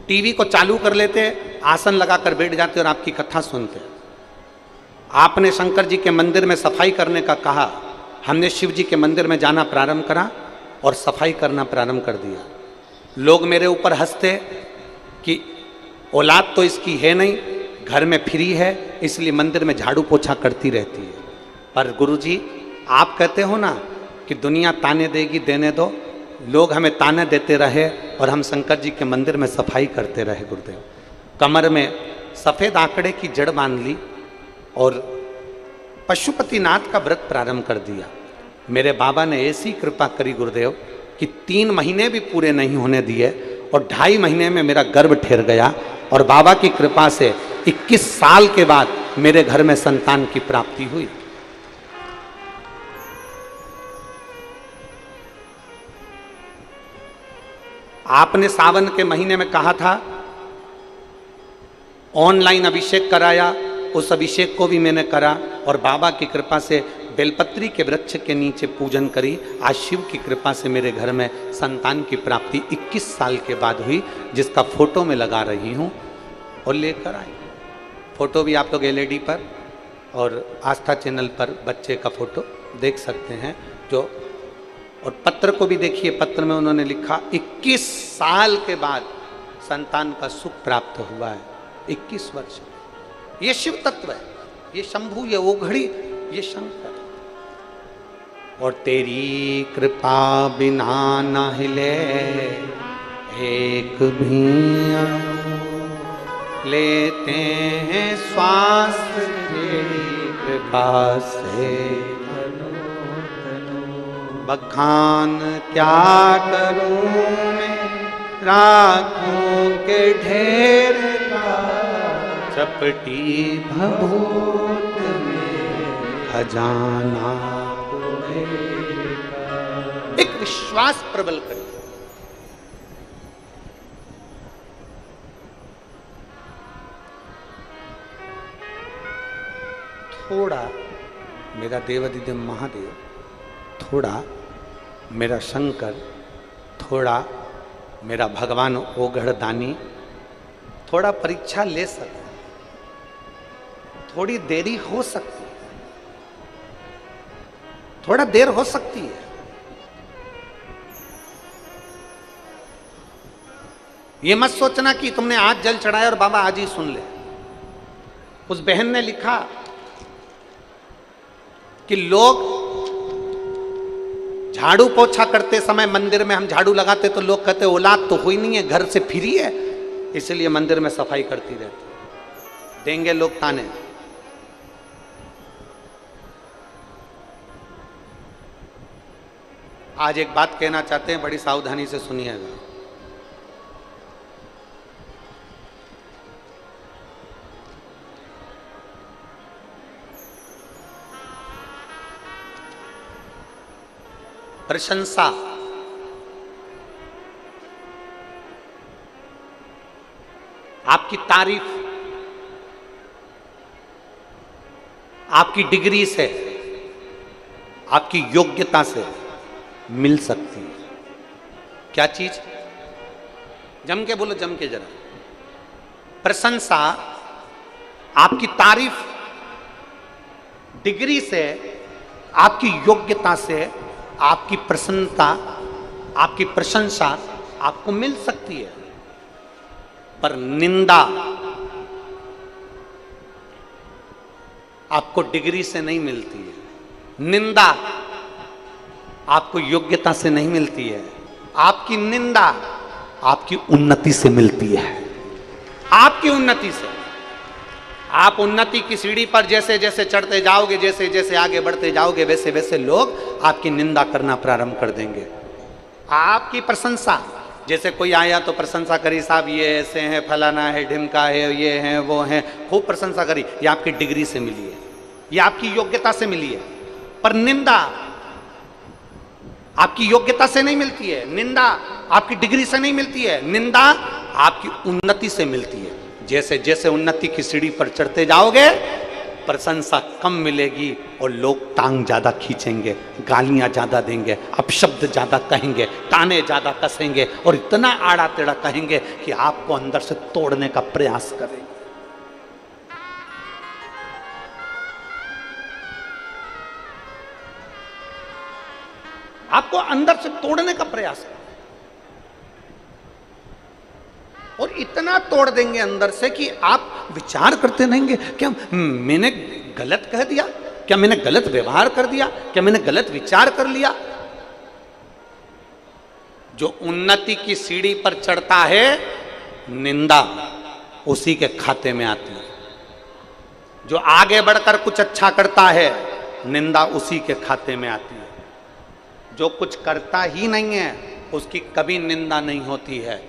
टीवी को चालू कर लेते, आसन लगाकर बैठ जाते और आपकी कथा सुनते। आपने शंकर जी के मंदिर में सफाई करने का कहा, हमने शिव जी के मंदिर में जाना प्रारंभ करा और सफाई करना प्रारंभ कर दिया। लोग मेरे ऊपर हंसते कि औलाद तो इसकी है नहीं, घर में फ्री है, इसलिए मंदिर में झाड़ू पोछा करती रहती है। पर गुरुजी, आप कहते हो ना कि दुनिया ताने देगी, देने दो। लोग हमें ताने देते रहे और हम शंकर जी के मंदिर में सफाई करते रहे। गुरुदेव, कमर में सफ़ेद आंकड़े की जड़ बांध ली और पशुपतिनाथ का व्रत प्रारंभ कर दिया। मेरे बाबा ने ऐसी कृपा करी गुरुदेव कि 3 महीने भी पूरे नहीं होने दिए और 2.5 महीने में मेरा गर्भ ठहर गया। और बाबा की कृपा से 21 साल के बाद मेरे घर में संतान की प्राप्ति हुई। आपने सावन के महीने में कहा था ऑनलाइन अभिषेक कराया, उस अभिषेक को भी मैंने करा और बाबा की कृपा से बेलपत्री के वृक्ष के नीचे पूजन करी। आज शिव की कृपा से मेरे घर में संतान की प्राप्ति 21 साल के बाद हुई, जिसका फोटो मैं लगा रही हूँ और लेकर आई। फोटो भी आप लोग एलईडी पर और आस्था चैनल पर बच्चे का फोटो देख सकते हैं। जो और पत्र को भी देखिए, पत्र में उन्होंने लिखा 21 साल के बाद संतान का सुख प्राप्त हुआ है। 21 वर्ष। ये शिव तत्व है, ये शंभु, ये ओघड़ी, ये शंकर। और तेरी कृपा बिना न हिले एक भी लेते हैं श्वास तेरी कृपा से। बखान क्या करूं मैं राखों के ढेर का, चपटी भभूत में खजाना। एक विश्वास प्रबल करिए। थोड़ा मेरा देवादिदेव महादेव, थोड़ा मेरा शंकर, थोड़ा मेरा भगवान ओघड़ दानी थोड़ा परीक्षा ले सकते, थोड़ी देरी हो सकती है, थोड़ा देर हो सकती है। ये मत सोचना कि तुमने आज जल चढ़ाया और बाबा आज ही सुन ले। उस बहन ने लिखा कि लोग झाड़ू पोछा करते समय मंदिर में हम झाड़ू लगाते तो लोग कहते औलाद तो हुई नहीं है, घर से फ्री है, इसलिए मंदिर में सफाई करती रहती। देंगे लोग ताने। आज एक बात कहना चाहते हैं, बड़ी सावधानी से सुनिएगा। प्रशंसा आपकी तारीफ आपकी डिग्री से, आपकी योग्यता से मिल सकती है। क्या चीज? जम के बोलो, जम के जरा। प्रशंसा आपकी तारीफ डिग्री से, आपकी योग्यता से, आपकी प्रसन्नता, आपकी प्रशंसा आपको मिल सकती है। पर निंदा आपको डिग्री से नहीं मिलती है, निंदा आपको योग्यता से नहीं मिलती है। आपकी निंदा आपकी उन्नति से मिलती है, आपकी उन्नति से। आप उन्नति की सीढ़ी पर जैसे जैसे चढ़ते जाओगे, जैसे जैसे आगे बढ़ते जाओगे, वैसे वैसे लोग आपकी निंदा करना प्रारंभ कर देंगे। आपकी प्रशंसा, जैसे कोई आया तो प्रशंसा करी, साहब ये ऐसे हैं, फलाना है, ढिमका है, ये हैं, वो हैं, खूब प्रशंसा करी। ये आपकी डिग्री से मिली है, ये आपकी योग्यता से मिली है। पर निंदा आपकी योग्यता से नहीं मिलती है, निंदा आपकी डिग्री से नहीं मिलती है, निंदा आपकी उन्नति से मिलती है। जैसे जैसे उन्नति की सीढ़ी पर चढ़ते जाओगे, प्रशंसा कम मिलेगी और लोग टांग ज्यादा खींचेंगे, गालियां ज्यादा देंगे, अपशब्द ज्यादा कहेंगे, ताने ज्यादा कसेंगे और इतना आड़ा टेढ़ा कहेंगे कि आपको अंदर से तोड़ने का प्रयास करेंगे। आपको अंदर से तोड़ने का प्रयास करेंगे और इतना तोड़ देंगे अंदर से कि आप विचार करते रहेंगे, क्या मैंने गलत कह दिया, क्या मैंने गलत व्यवहार कर दिया, क्या मैंने गलत विचार कर लिया। जो उन्नति की सीढ़ी पर चढ़ता है, निंदा उसी के खाते में आती है। जो आगे बढ़कर कुछ अच्छा करता है, निंदा उसी के खाते में आती है। जो कुछ करता ही नहीं है, उसकी कभी निंदा नहीं होती है।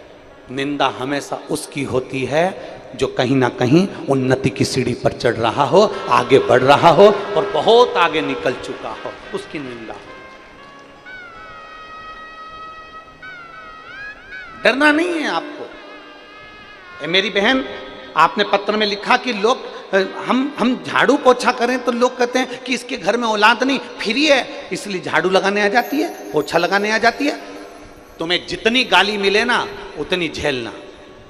निंदा हमेशा उसकी होती है जो कहीं ना कहीं उन्नति की सीढ़ी पर चढ़ रहा हो, आगे बढ़ रहा हो और बहुत आगे निकल चुका हो, उसकी निंदा। डरना नहीं है आपको। मेरी बहन, आपने पत्र में लिखा कि लोग हम झाड़ू पोछा करें तो लोग कहते हैं कि इसके घर में औलाद नहीं, फ्री है इसलिए झाड़ू लगाने आ जाती है, पोछा लगाने आ जाती है। तुम्हें जितनी गाली मिले ना उतनी झेलना।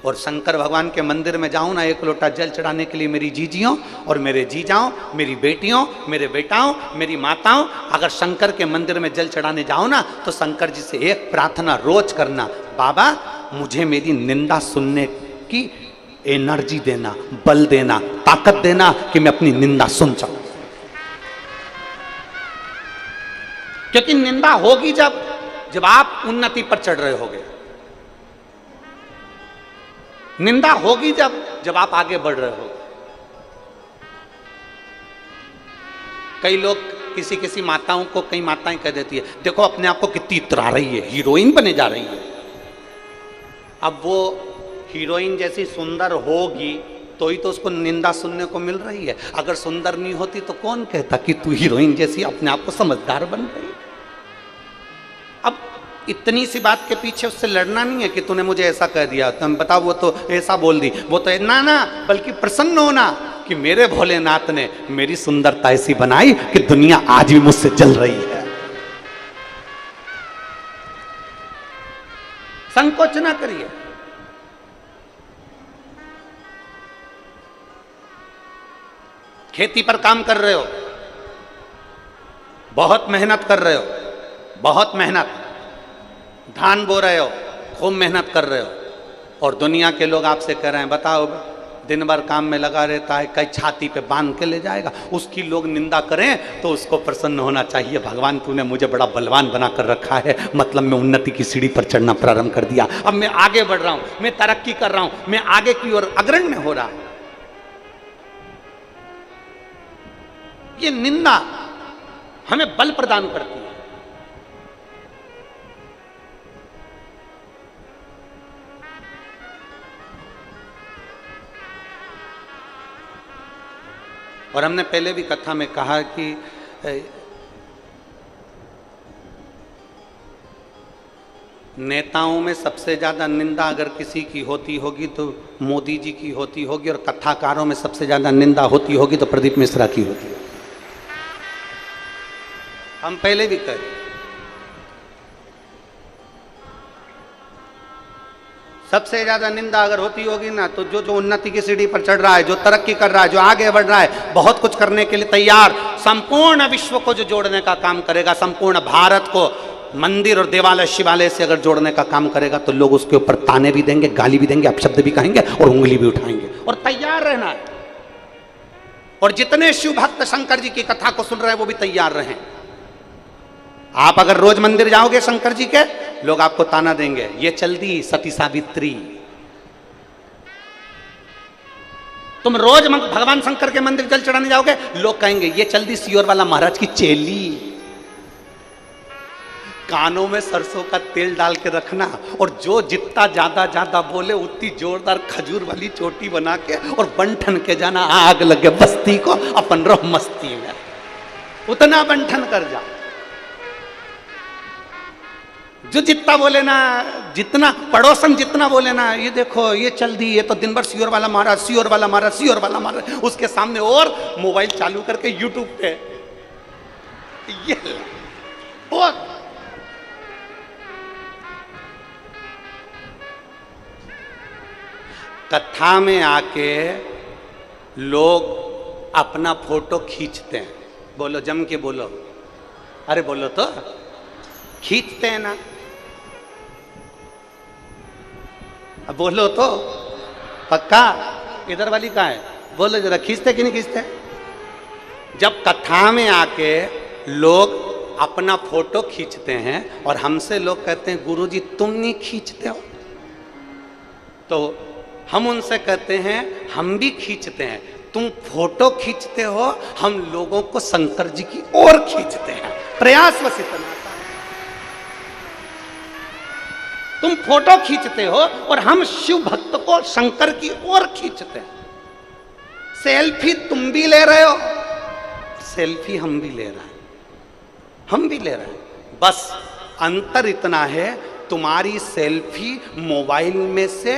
और शंकर भगवान के मंदिर में जाऊं ना, एक लोटा जल चढ़ाने के लिए मेरी जीजियों और मेरे जीजाओं, मेरी बेटियों, मेरे बेटाओं, मेरी माताओं, अगर शंकर के मंदिर में जल चढ़ाने जाओ ना तो शंकर जी से एक प्रार्थना रोज करना, बाबा मुझे मेरी निंदा सुनने की एनर्जी देना, बल देना, ताकत देना कि मैं अपनी निंदा सुन सकूं। क्योंकि निंदा होगी जब आप उन्नति पर चढ़ रहे होगे, निंदा होगी जब आप आगे बढ़ रहे हो। कई लोग किसी माताओं को, कई माताएं कह देती है देखो अपने आप को कितनी इतरा रही है, हीरोइन बने जा रही है। अब वो हीरोइन जैसी सुंदर होगी तो ही तो उसको निंदा सुनने को मिल रही है। अगर सुंदर नहीं होती तो कौन कहता कि तू हीरोइन जैसी अपने आप को समझदार बन गई। अब इतनी सी बात के पीछे उससे लड़ना नहीं है कि तूने मुझे ऐसा कह दिया, तुम बताओ वो तो ऐसा बोल दी, वो तो ना, बल्कि प्रसन्न होना कि मेरे भोलेनाथ ने मेरी सुंदरता ऐसी बनाई कि दुनिया आज भी मुझसे जल रही है। संकोच ना करिए। खेती पर काम कर रहे हो, बहुत मेहनत कर रहे हो, बहुत मेहनत, धान बो रहे हो, खूब मेहनत कर रहे हो, और दुनिया के लोग आपसे कह रहे हैं बताओ दिन भर काम में लगा रहता है, कई छाती पे बांध के ले जाएगा, उसकी लोग निंदा करें तो उसको प्रसन्न होना चाहिए, भगवान तूने मुझे बड़ा बलवान बना कर रखा है, मतलब मैं उन्नति की सीढ़ी पर चढ़ना प्रारंभ कर दिया, अब मैं आगे बढ़ रहा हूं, मैं तरक्की कर रहा हूं, मैं आगे की ओर अग्रणी हो रहा हूं। ये निंदा हमें बल प्रदान करती है। और हमने पहले भी कथा में कहा कि नेताओं में सबसे ज्यादा निंदा अगर किसी की होती होगी तो मोदी जी की होती होगी, और कथाकारों में सबसे ज्यादा निंदा होती होगी तो प्रदीप मिश्रा की होती है। हम पहले भी कहे, सबसे ज्यादा निंदा अगर होती होगी ना तो जो उन्नति की सीढ़ी पर चढ़ रहा है, जो तरक्की कर रहा है, जो आगे बढ़ रहा है, बहुत कुछ करने के लिए तैयार, संपूर्ण विश्व को जो जोड़ने का काम करेगा, संपूर्ण भारत को मंदिर और देवालय शिवालय से अगर जोड़ने का काम करेगा तो लोग उसके ऊपर ताने भी देंगे, गाली भी देंगे, अपशब्द भी कहेंगे और उंगली भी उठाएंगे, और तैयार रहना है। और जितने शिव भक्त शंकर जी की कथा को सुन रहे हैं वो भी तैयार रहें। आप अगर रोज मंदिर जाओगे शंकर जी के, लोग आपको ताना देंगे, ये चल दी सती सावित्री। तुम रोज भगवान शंकर के मंदिर जल चढ़ाने जाओगे, लोग कहेंगे ये चल दी सियोर वाला महाराज की चेली। कानों में सरसों का तेल डाल के रखना, और जो जितना ज्यादा बोले उतनी जोरदार खजूर वाली चोटी बना के और बंठन के जाना, आग लगे बस्ती को, अपन रहो मस्ती में, उतना बंठन कर जा। जो जितना बोले ना, जितना पड़ोसन जितना बोले ना, ये देखो ये चल दी, ये तो दिन भर सियोर वाला महाराज, सियोर वाला महाराज, सियोर वाला महाराज, उसके सामने और मोबाइल चालू करके यूट्यूब पे ये और कथा में आके लोग अपना फोटो खींचते हैं। बोलो जम के बोलो, अरे बोलो तो, खींचते हैं ना, अब बोलो तो पक्का, इधर वाली कहाँ है, बोलो जरा, खींचते कि नहीं खींचते? जब कथा में आके लोग अपना फोटो खींचते हैं और हमसे लोग कहते हैं गुरुजी तुम नहीं खींचते हो, तो हम उनसे कहते हैं हम भी खींचते हैं, तुम फोटो खींचते हो, हम लोगों को शंकर जी की ओर खींचते हैं, प्रयास बस इतना। तुम फोटो खींचते हो और हम शिव भक्त को शंकर की ओर खींचते हैं। सेल्फी तुम भी ले रहे हो, सेल्फी हम भी ले रहे हैं, हम भी ले रहे हैं, बस अंतर इतना है तुम्हारी सेल्फी मोबाइल में से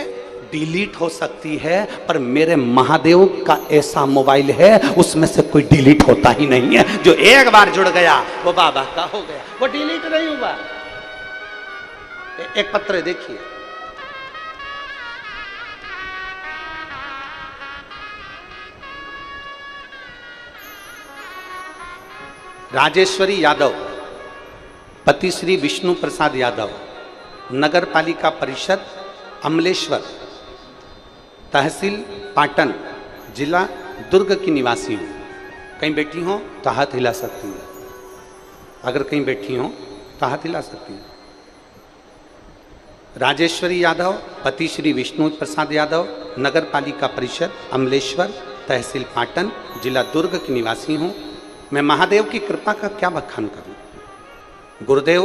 डिलीट हो सकती है, पर मेरे महादेव का ऐसा मोबाइल है उसमें से कोई डिलीट होता ही नहीं है। जो एक बार जुड़ गया वो बाबा का हो गया, वो डिलीट नहीं हुआ। एक पत्र देखिए, राजेश्वरी यादव, पति श्री विष्णु प्रसाद यादव, नगर पालिका परिषद अमलेश्वर, तहसील पाटन, जिला दुर्ग की निवासी हूँ। कहीं बैठी हो तो हाथ हिला सकती है, अगर कहीं बैठी हो तो हाथ हिला सकती है। राजेश्वरी यादव, पति श्री विष्णु प्रसाद यादव, नगर पालिका परिषद अमलेश्वर, तहसील पाटन, जिला दुर्ग की निवासी हूँ। मैं महादेव की कृपा का क्या बखान करूं। गुरुदेव,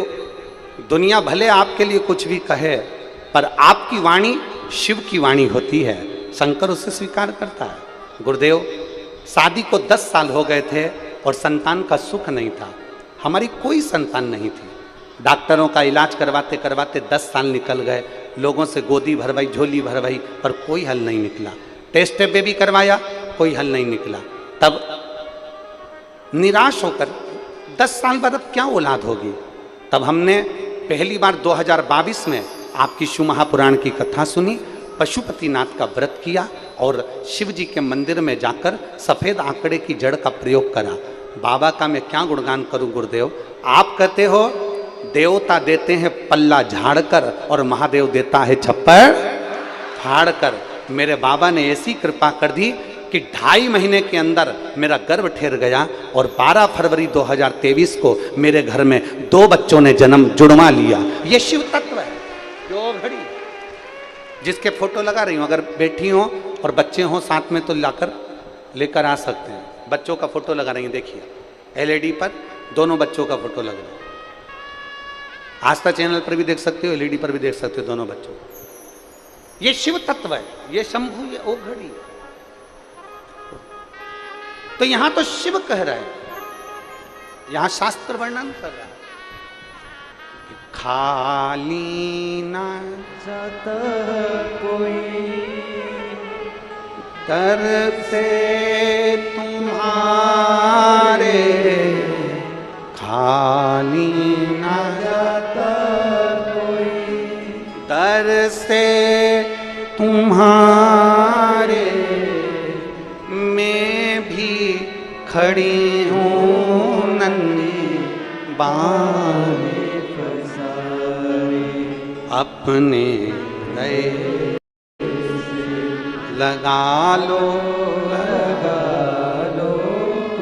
दुनिया भले आपके लिए कुछ भी कहे, पर आपकी वाणी शिव की वाणी होती है, शंकर उसे स्वीकार करता है। गुरुदेव, शादी को 10 साल हो गए थे और संतान का सुख नहीं था, हमारी कोई संतान नहीं थी। डॉक्टरों का इलाज करवाते करवाते 10 साल निकल गए, लोगों से गोदी भरवाई, झोली भरवाई, पर कोई हल नहीं निकला। टेस्ट पे भी करवाया, कोई हल नहीं निकला। तब निराश होकर 10 साल बाद अब क्या औलाद होगी, तब हमने पहली बार 2022 में आपकी शिव महापुराण की कथा सुनी, पशुपतिनाथ का व्रत किया और शिव जी के मंदिर में जाकर सफ़ेद आंकड़े की जड़ का प्रयोग करा। बाबा का मैं क्या गुणगान करूं गुरुदेव। आप कहते हो देवता देते हैं पल्ला झाड़कर और महादेव देता है छप्पर फाड़कर। मेरे बाबा ने ऐसी कृपा कर दी कि 2.5 महीने के अंदर मेरा गर्भ ठहर गया और 12 फरवरी 2023 को मेरे घर में 2 बच्चों ने जन्म जुड़वा लिया। ये शिव तत्व है। जो घड़ी जिसके फोटो लगा रही हूँ, अगर बैठी हो और बच्चे हों साथ में तो लाकर लेकर आ सकते हैं। बच्चों का फोटो लगा रही हैं, देखिए एलईडी पर दोनों बच्चों का फोटो लग रहा है। आस्था चैनल पर भी देख सकते हो, एलईडी पर भी देख सकते हो दोनों बच्चों। ये शिव तत्व है, ये शंभु, ये ओ घड़ी। तो यहां तो शिव कह रहा है, यहां शास्त्र वर्णन कर रहा है। खाली न जाता कोई दर से तुम्हारे, खाली न जाता कोई दर से तुम्हारे, मैं भी खड़ी हूँ नन्ही बाने अपने गए लगा लो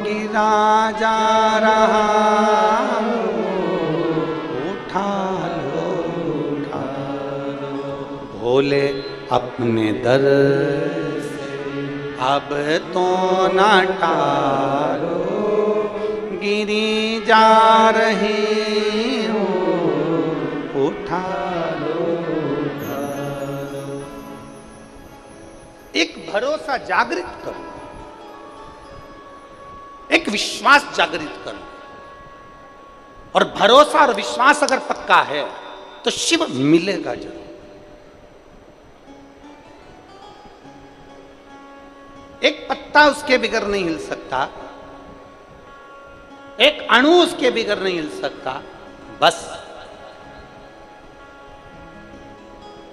गिरा जा रहा उठा लो भोले अपने दर से अब तो ना टालो, गिरी जा रही हूँ उठा लो। एक भरोसा जागृत करो, एक विश्वास जागृत करो, और भरोसा और विश्वास अगर पक्का है तो शिव मिलेगा जरूर। एक पत्ता उसके बिगर नहीं हिल सकता, एक अणु उसके बिगर नहीं हिल सकता, बस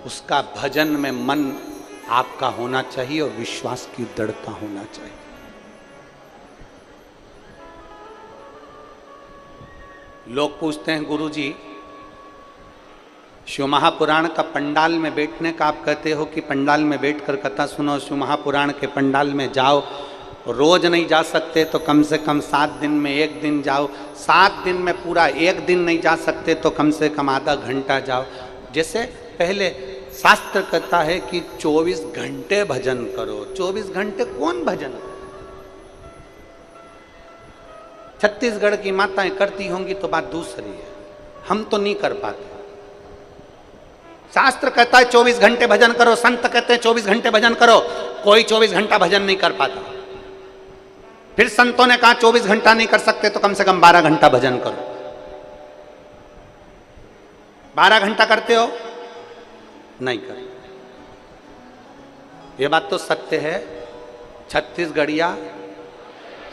उसका भजन में मन आपका होना चाहिए और विश्वास की दृढ़ता होना चाहिए। लोग पूछते हैं गुरुजी, शिव महापुराण का पंडाल में बैठने का आप कहते हो कि पंडाल में बैठकर कथा सुनो, शिव महापुराण के पंडाल में जाओ, रोज नहीं जा सकते तो कम से कम 7 दिन में 1 दिन जाओ, 7 दिन में पूरा 1 दिन नहीं जा सकते तो कम से कम आधा घंटा जाओ। जैसे पहले शास्त्र कहता है कि 24 घंटे भजन करो। 24 घंटे कौन भजन करे? छत्तीसगढ़ की माताएं करती होंगी तो बात दूसरी है, हम तो नहीं कर पाते। शास्त्र कहता है 24 घंटे भजन करो, संत कहते हैं 24 घंटे भजन करो, कोई 24 घंटा भजन नहीं कर पाता। फिर संतों ने कहा 24 घंटा नहीं कर सकते तो कम से कम 12 घंटा भजन करो। 12 घंटा करते हो? नहीं कर। ये बात तो सत्य है, छत्तीसगढ़िया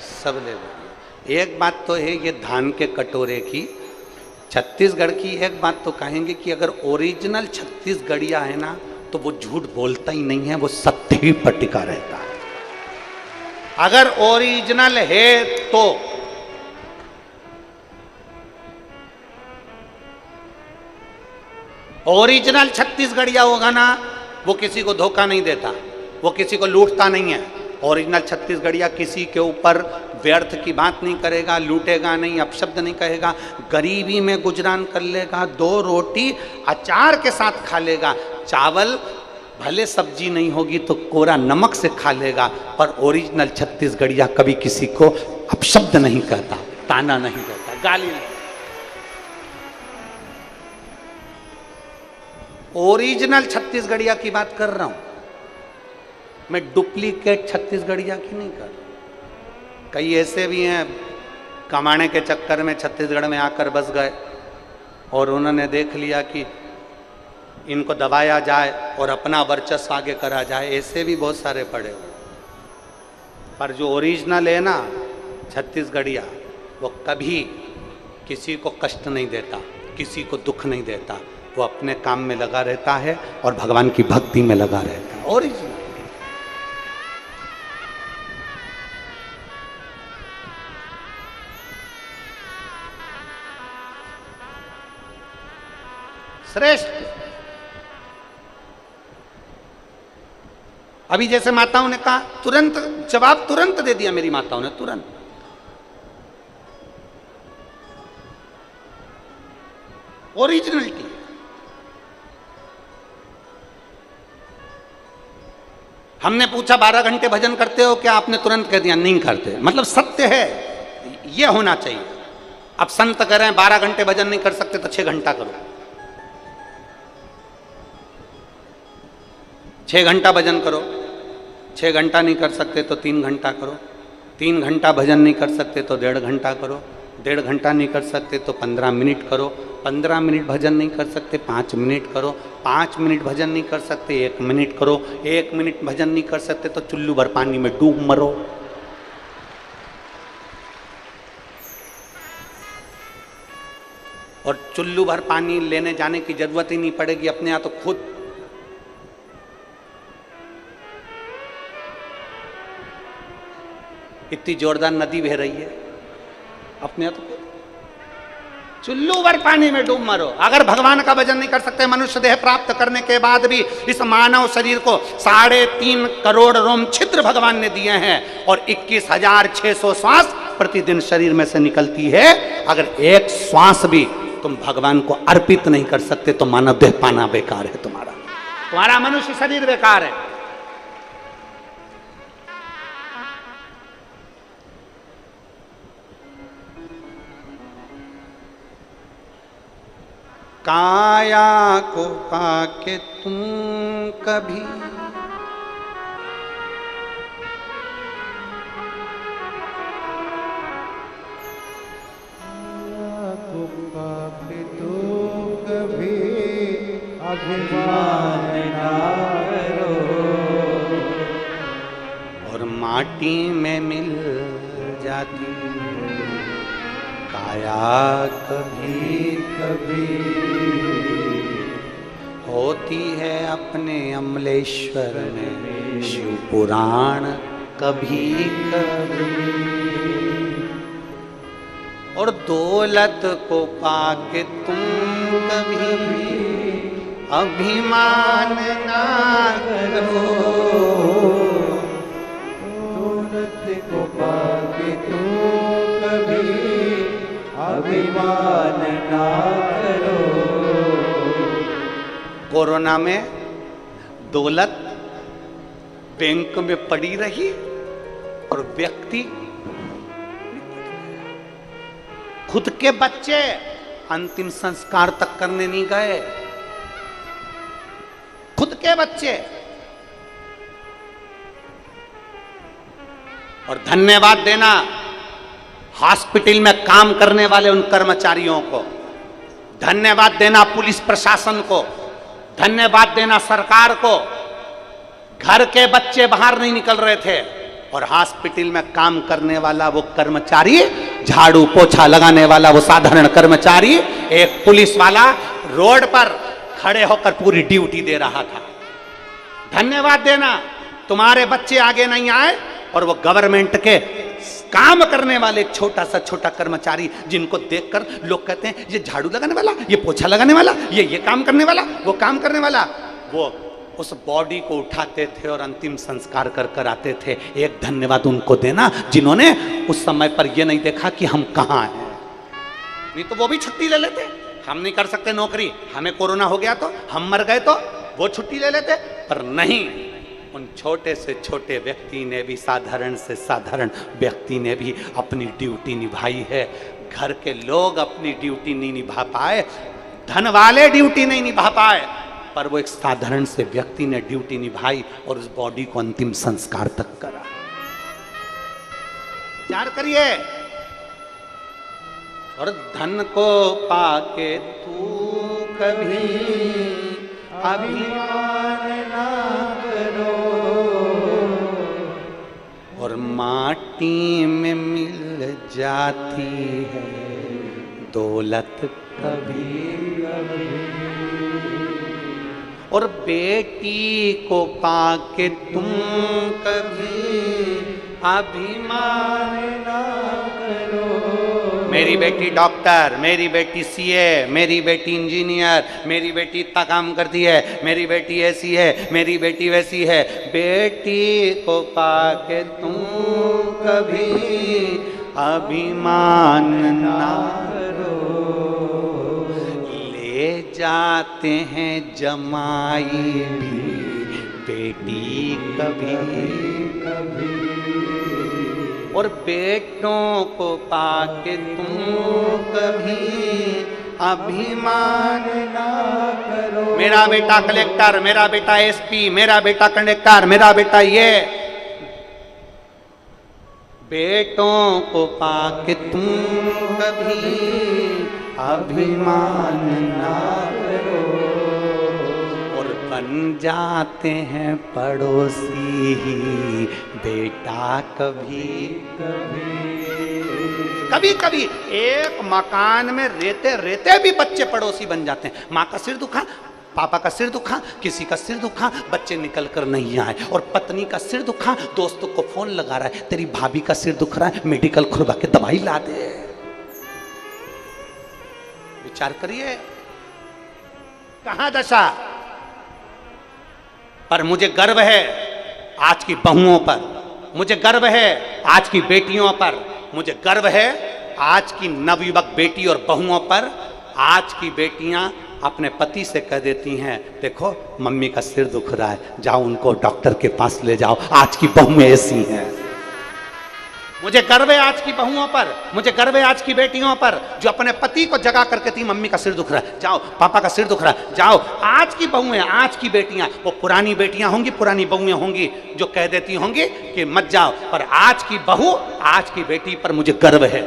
सब ले लो। एक बात तो है ये धान के कटोरे की, छत्तीसगढ़ की एक बात तो कहेंगे कि अगर ओरिजिनल छत्तीसगढ़िया है ना तो वो झूठ बोलता ही नहीं है, वो सत्य ही पर टिका रहता है। अगर ओरिजिनल है तो ओरिजिनल छत्तीसगढ़िया होगा ना, वो किसी को धोखा नहीं देता, वो किसी को लूटता नहीं है। ओरिजिनल छत्तीसगढ़िया किसी के ऊपर व्यर्थ की बात नहीं करेगा, लूटेगा नहीं, अपशब्द नहीं कहेगा, गरीबी में गुजरान कर लेगा, 2 रोटी अचार के साथ खा लेगा, चावल भले सब्जी नहीं होगी तो कोरा नमक से खा लेगा, पर ओरिजिनल छत्तीसगढ़िया कभी किसी को अपशब्द नहीं कहता, ताना नहीं देता, गाली नहीं। ओरिजिनल छत्तीसगढ़िया की बात कर रहा हूं मैं, डुप्लीकेट छत्तीसगढ़िया की नहीं कर रहा। कई ऐसे भी हैं कमाने के चक्कर में छत्तीसगढ़ में आकर बस गए और उन्होंने देख लिया कि इनको दबाया जाए और अपना वर्चस्व आगे करा जाए, ऐसे भी बहुत सारे पड़े हुए। पर जो ओरिजिनल है ना छत्तीसगढ़िया, वो कभी किसी को कष्ट नहीं देता, किसी को दुख नहीं देता, वो अपने काम में लगा रहता है और भगवान की भक्ति में लगा रहता है। ओरिजिनल श्रेष्ठ। अभी जैसे माताओं ने कहा, तुरंत जवाब तुरंत दे दिया मेरी माताओं ने, तुरंत। ओरिजिनलिटी। हमने पूछा 12 घंटे भजन करते हो क्या? आपने तुरंत कह दिया नहीं करते। मतलब सत्य है, यह होना चाहिए। अब संत कह रहे हैं 12 घंटे भजन नहीं कर सकते तो 6 घंटा करो, 6 घंटा भजन करो। 6 घंटा नहीं कर सकते तो 3 घंटा करो, 3 घंटा भजन नहीं कर सकते तो 1.5 घंटा करो, 1.5 घंटा नहीं कर सकते तो 15 मिनट करो, 15 मिनट भजन नहीं कर सकते 5 मिनट करो, 5 मिनट भजन नहीं कर सकते 1 मिनट करो, 1 मिनट भजन नहीं कर सकते तो चुल्लू भर पानी में डूब मरो। और चुल्लू भर पानी लेने जाने की जरूरत ही नहीं पड़ेगी, अपने यहाँ तो खुद इतनी जोरदार नदी बह रही है, अपने यहाँ तो चुल्लू भर पानी में डूब मरो। अगर भगवान का भजन नहीं कर सकते, मनुष्य देह प्राप्त करने के बाद भी इस मानव शरीर को 3.5 करोड़ रोम छिद्र भगवान ने दिए हैं और 21,600 श्वास प्रतिदिन शरीर में से निकलती है। अगर एक श्वास भी तुम भगवान को अर्पित नहीं कर सकते तो मानव देह पाना बेकार है, तुम्हारा मनुष्य शरीर बेकार है। काया को पाके तुम कभी को पाके तो कभी अभिमान ना करो और माटी में मिल जाती काया कभी कभी होती है अपने अमलेश्वर में शिव पुराण कभी कभी। और दौलत को पाके तुम कभी अभिमान ना करो, दौलत को पाके तुम कभी अभिमान ना करो। कोरोना में दौलत बैंक में पड़ी रही और व्यक्ति खुद के बच्चे अंतिम संस्कार तक करने नहीं गए, खुद के बच्चे। और धन्यवाद देना हॉस्पिटल में काम करने वाले उन कर्मचारियों को, धन्यवाद देना पुलिस प्रशासन को, धन्यवाद देना सरकार को। घर के बच्चे बाहर नहीं निकल रहे थे और हॉस्पिटल में काम करने वाला वो कर्मचारी, झाड़ू पोछा लगाने वाला वो साधारण कर्मचारी, एक पुलिस वाला रोड पर खड़े होकर पूरी ड्यूटी दे रहा था। धन्यवाद देना, तुम्हारे बच्चे आगे नहीं आए और वो गवर्नमेंट के काम करने वाले एक छोटा सा छोटा कर्मचारी, जिनको देखकर लोग कहते हैं ये झाड़ू लगाने वाला, ये पोछा लगाने वाला, ये काम करने वाला, वो काम करने वाला, वो उस बॉडी को उठाते थे और अंतिम संस्कार कर आते थे। एक धन्यवाद उनको देना जिन्होंने उस समय पर ये नहीं देखा कि हम कहाँ हैं। नहीं तो वो भी छुट्टी ले लेते, हम नहीं कर सकते नौकरी, हमें कोरोना हो गया तो, हम मर गए तो वो छुट्टी ले लेते, पर नहीं, उन छोटे से छोटे व्यक्ति ने भी, साधारण से साधारण व्यक्ति ने भी अपनी ड्यूटी निभाई है। घर के लोग अपनी ड्यूटी नहीं निभा पाए, धन वाले ड्यूटी नहीं निभा पाए, पर वो एक साधारण से व्यक्ति ने ड्यूटी निभाई और उस बॉडी को अंतिम संस्कार तक करा। विचार करिए। और धन को पाके तू कभी अभिमान ना करो, और माटी में मिल जाती है दौलत कभी कभी, और बेटी को पाके तुम कभी अभिमान ना करो। मेरी बेटी डॉक्टर, मेरी बेटी सीए, मेरी बेटी इंजीनियर, मेरी बेटी इतना काम करती है, मेरी बेटी ऐसी है, मेरी बेटी वैसी है। बेटी को पाके तुम कभी अभिमान ना करो, ले जाते हैं जमाई भी बेटी कभी कभी, और बेटों को पाके तुम कभी अभिमान ना करो। मेरा बेटा कलेक्टर, मेरा बेटा एसपी, मेरा बेटा कंडक्टर, मेरा बेटा ये, बेटों को पाके तुम कभी अभिमान ना करो, और बन जाते हैं पड़ोसी ही बेटा कभी कभी कभी। एक मकान में रहते रहते भी बच्चे पड़ोसी बन जाते हैं। माँ का सिर दुखा, पापा का सिर दुखा, किसी का सिर दुखा, बच्चे निकल कर नहीं आए, और पत्नी का सिर दुखा, दोस्तों को फोन लगा रहा है, तेरी भाभी का सिर दुख रहा है, मेडिकल खुलवा के दवाई ला दे। विचार करिए कहां दशा। पर मुझे गर्व है आज की बहुओं पर, मुझे गर्व है आज की बेटियों पर, मुझे गर्व है आज की नवयुवक बेटी और बहुओं पर। आज की बेटियां अपने पति से कह देती हैं, देखो मम्मी का सिर दुख रहा है, जाओ उनको डॉक्टर के पास ले जाओ। आज की बहुएं ऐसी हैं। मुझे गर्व है आज की बहुओं पर, मुझे गर्व है आज की बेटियों पर, जो अपने पति को जगा करके थी, मम्मी का सिर दुख रहा है, जाओ, पापा का सिर दुख रहा है, जाओ। आज की बहुएं, आज की बेटियां, वो पुरानी बेटियां होंगी, पुरानी बहुएं होंगी जो कह देती होंगी कि मत जाओ, पर आज की बहू, आज की बेटी पर मुझे गर्व है।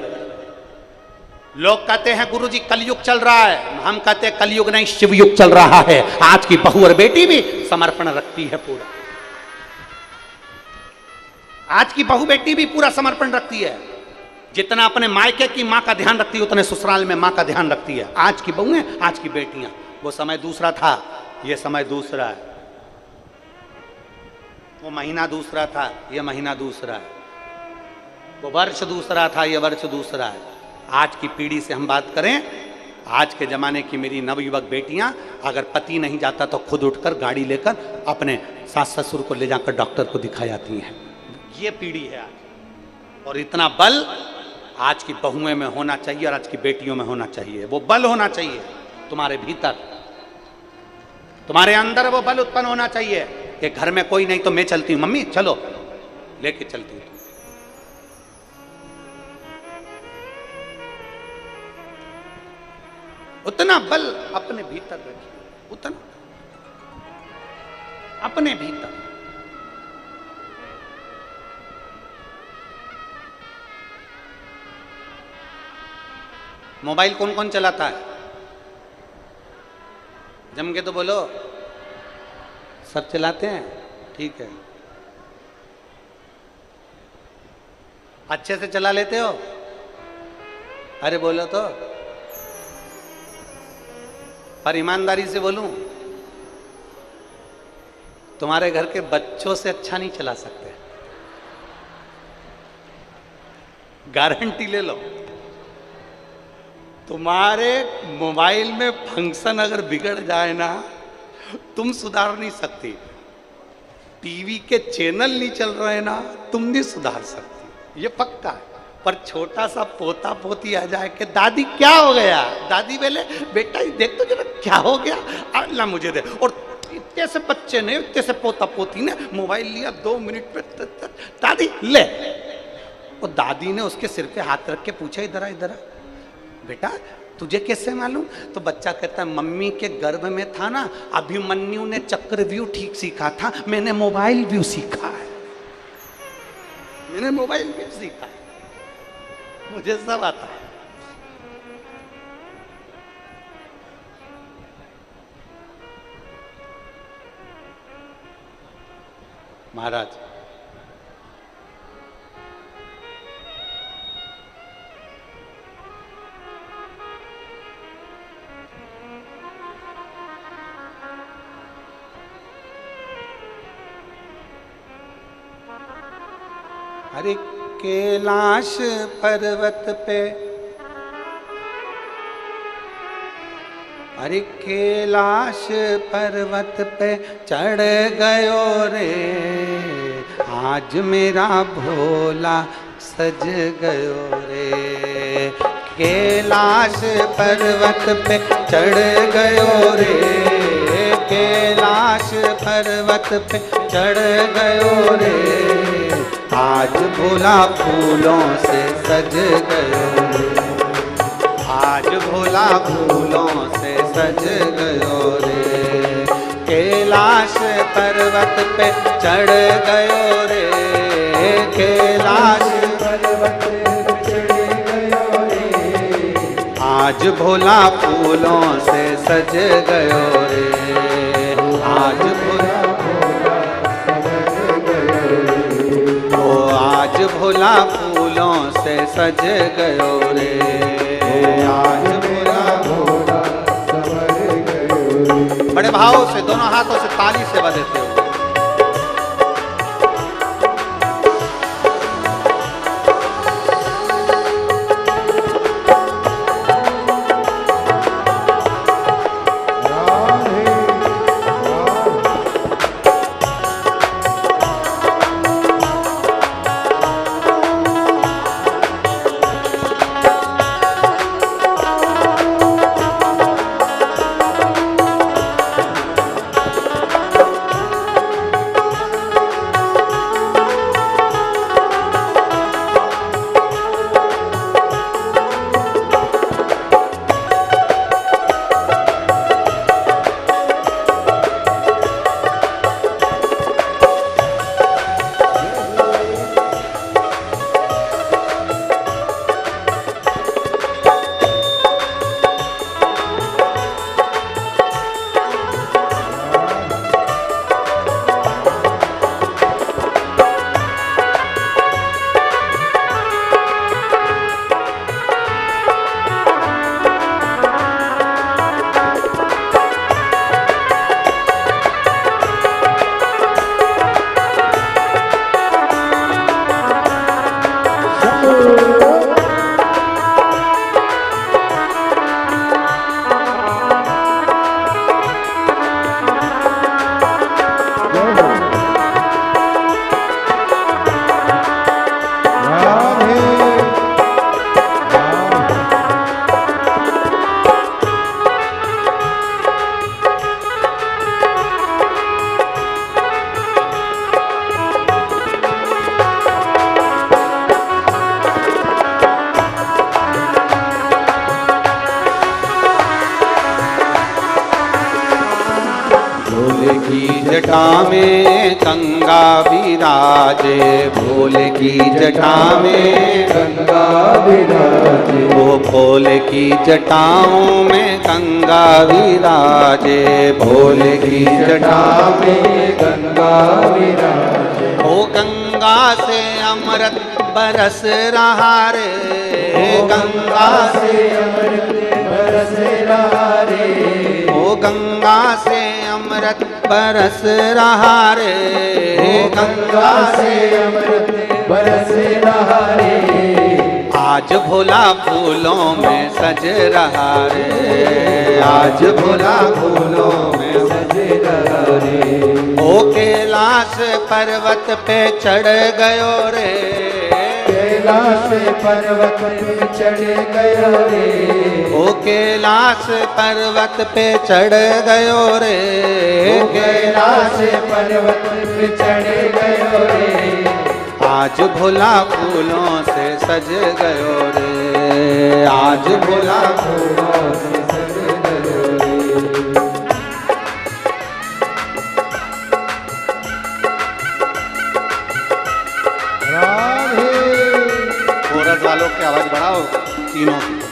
लोग कहते हैं गुरुजी कलयुग चल रहा है, हम कहते हैं कलयुग नहीं, शिवयुग चल रहा है। आज की बहू और बेटी भी समर्पण रखती है पूरा। आज की बहू बेटी भी पूरा समर्पण रखती है। जितना अपने मायके की मां का ध्यान रखती है, उतने ससुराल में मां का ध्यान रखती है। आज की बहुएं, आज की बेटियां। वो समय दूसरा था, ये समय दूसरा है। वो महीना दूसरा था, ये महीना दूसरा है। वो वर्ष दूसरा था, ये वर्ष दूसरा है। आज की पीढ़ी से हम बात करें, आज के ज़माने की मेरी नवयुवक बेटियां, अगर पति नहीं जाता तो खुद उठकर गाड़ी लेकर अपने सास ससुर को ले जाकर डॉक्टर को दिखा जाती हैं। ये पीढ़ी है आज। और इतना बल आज की बहुएं में होना चाहिए और आज की बेटियों में होना चाहिए। वो बल होना चाहिए तुम्हारे भीतर, तुम्हारे अंदर वो बल उत्पन्न होना चाहिए कि घर में कोई नहीं तो मैं चलती हूँ, मम्मी चलो, लेके चलती हूँ। उतना बल अपने भीतर रखिए, उतना अपने भीतर। मोबाइल कौन कौन चलाता है? जम के तो बोलो। सब चलाते हैं? ठीक है। अच्छे से चला लेते हो? अरे बोलो तो। पर ईमानदारी से बोलूं, तुम्हारे घर के बच्चों से अच्छा नहीं चला सकते, गारंटी ले लो। तुम्हारे मोबाइल में फंक्शन अगर बिगड़ जाए ना, तुम सुधार नहीं सकती। टीवी के चैनल नहीं चल रहे ना, तुम नहीं सुधार सकती, ये पक्का है। पर छोटा सा पोता पोती आ जाए कि दादी क्या हो गया, दादी बोले बेटा देख तो जरा क्या हो गया, अल्लाह मुझे दे। और इतने से बच्चे ने, इतने से पोता पोती ने मोबाइल लिया, 2 मिनट में दादी ले। और दादी ने उसके सिर पे हाथ रख के पूछा, इधर इधर बेटा तुझे कैसे मालूम? तो बच्चा कहता है मम्मी के गर्भ में था ना, अभिमन्यु ने चक्रव्यूह ठीक सीखा था, मैंने मोबाइल व्यू सीखा है, मैंने मोबाइल व्यू सीखा है, मुझे सब आता है। महाराज अरे कैलाश पर्वत पे, अरे कैलाश पर्वत पे चढ़ गयो रे, आज मेरा भोला सज गयो रे। कैलाश पर्वत पे चढ़ गयो रे, कैलाश पर्वत पे चढ़ गयो रे, आज भोला फूलों से सज गयो रे, आज भोला फूलों से सज गयो रे। कैलाश पर्वत पे चढ़ गयो रे, कैलाश पर्वत पे चढ़ गयो रे, आज भोला फूलों से सज गयो रे, आज भोला आज भोला फूलों से सज गयो रे, आज भोला भोला सज गयो रे। बड़े भाव से दोनों हाथों से ताली सेवा देते हो। की जटा में गंगा विराजे, भोले की जटा में गंगा विराजे, वो भोले की जटाओं में गंगा विराजे, भोले की जटा में गंगा विराजे। ओ गंगा से अमृत बरस रहा रे, गंगा से अमृत बरस रहा रे, ओ गंगा से अमृत बरस रहा रे, गंगा से अमृत बरस रहा रे। आज भोला फूलों में सज रहा रे, आज भोला फूलों में सज रहा रे। ओ कैलाश पर्वत पे चढ़ गयो रे, कैलाश पर्वत पे चढ़ गयो रे, ओ कैलाश पर्वत पे चढ़ गयो रे, कैलाश पर्वत पे चढ़ गयो रे। आज भोला फूलों से सज गयो रे, आज भोला फूलों से सज गयो रे। राधे। कोरस वालों की आवाज बढ़ाओ तीनों की।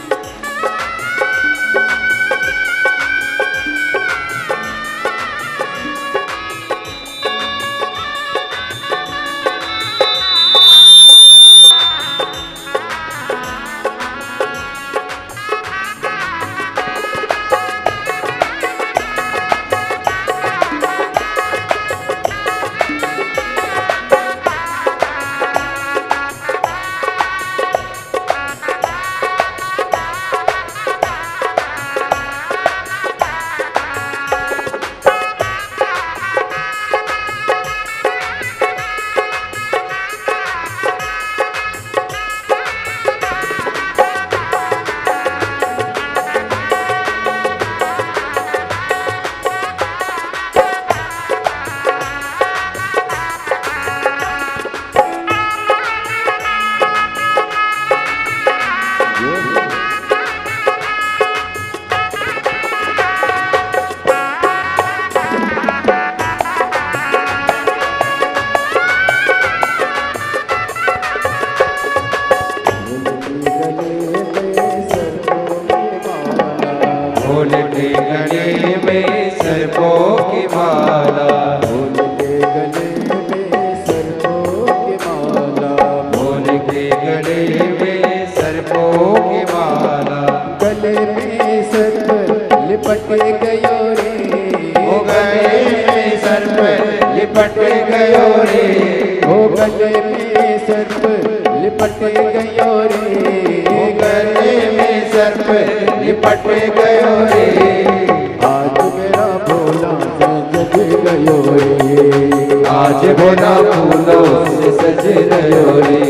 भोले के गले में सर्पों की माला, भोले के गले में सर्पों की माला, भोले के गले में सर्पों की माला। गले में सर्प लिपट गयो रे, ओ गले में सर्प लिपट गयो रे, ओ गले में सर्प लिपट गयो रे, ओ गले में सर्प लिपट गयो रे। आज मेरा भोला सज गयो रे, आज भोला फूलों से सज गयो रे।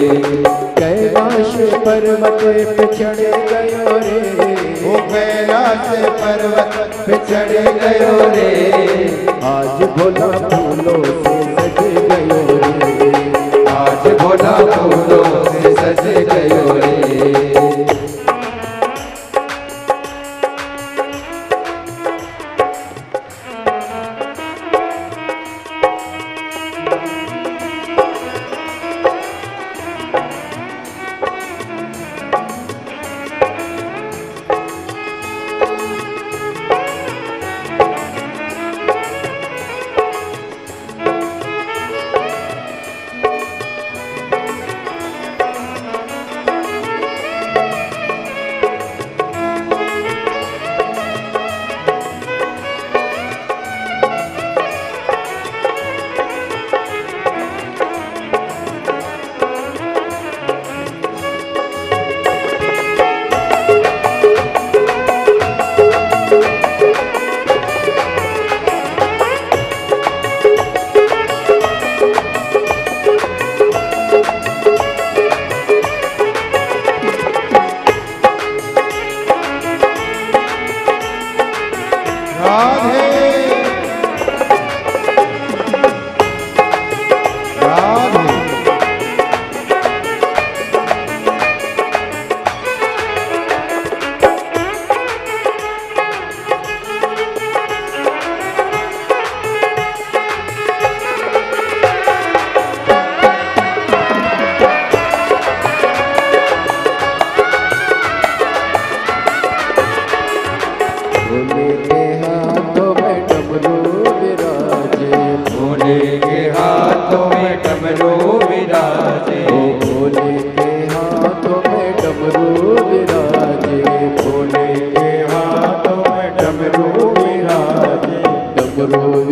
कैलाश पर्वत पे चढ़ गयो रे, ओ कैलाश पर्वत पे चढ़ गयो रे। आज भोला फूलों से सज गयो रे, आज भोला फूलों से सज गयो रे।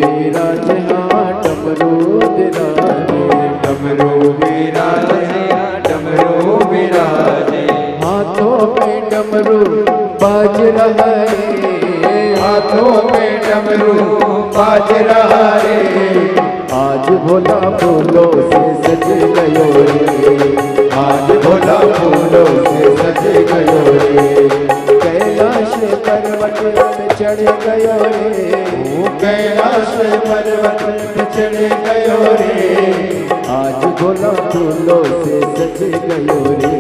विराजे हाँ डमरू विराजे, डमरू विराजे डमरू विराजे, हाथों में डमरू बाज रहा है, हाथों में डमरू बाज रहा है। आज भोला फूलों से सज गयो रे, आज भोला फूलों से सज गयो रे, कैलाश पर्वत पे चढ़ गयो रे, कैलाश पर्वत पे चढ़ गयो रे। आज भोला फूलों से सज गयो रे,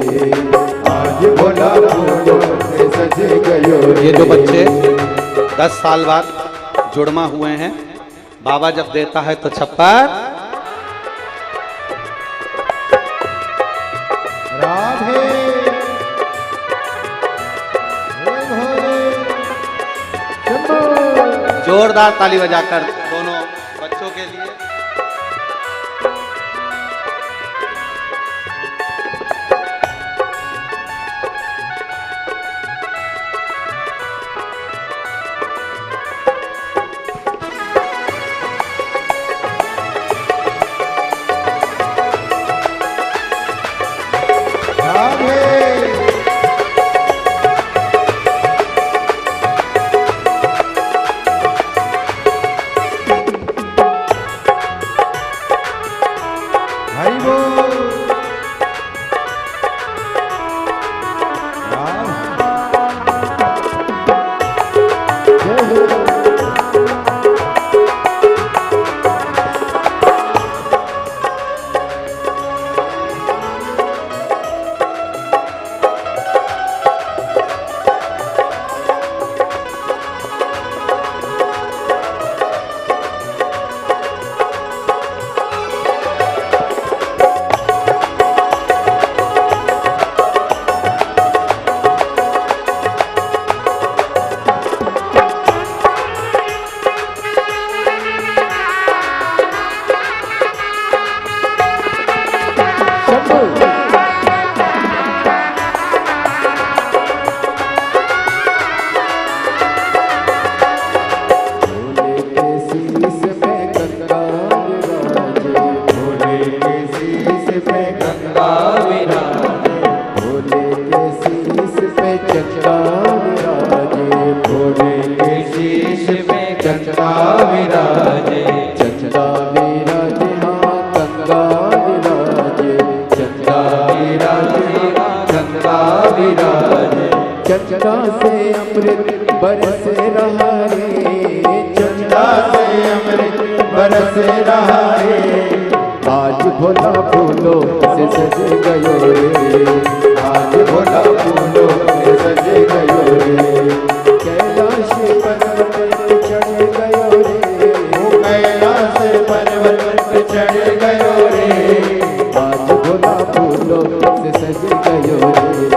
आज भोला फूलों से सज गयो रे। ये जो बच्चे 10 साल बाद जुड़मा हुए हैं, बाबा जब देता है तो छप्पर राधे जोरदार ताली बजाकर दोनों बच्चों के लिए। चंदा से अमृत बरस रहा रे, चंदा से अमृत बरस रहा है। आज भोला फूलों से सज गयो रे, आज भोला फूलों से सज गयो रे, कैलाश पर्वत पे चढ़ गयो रे, कैलाश पर्वत पे चढ़ गयो रे। आज भोला फूलों से सज गयो रे,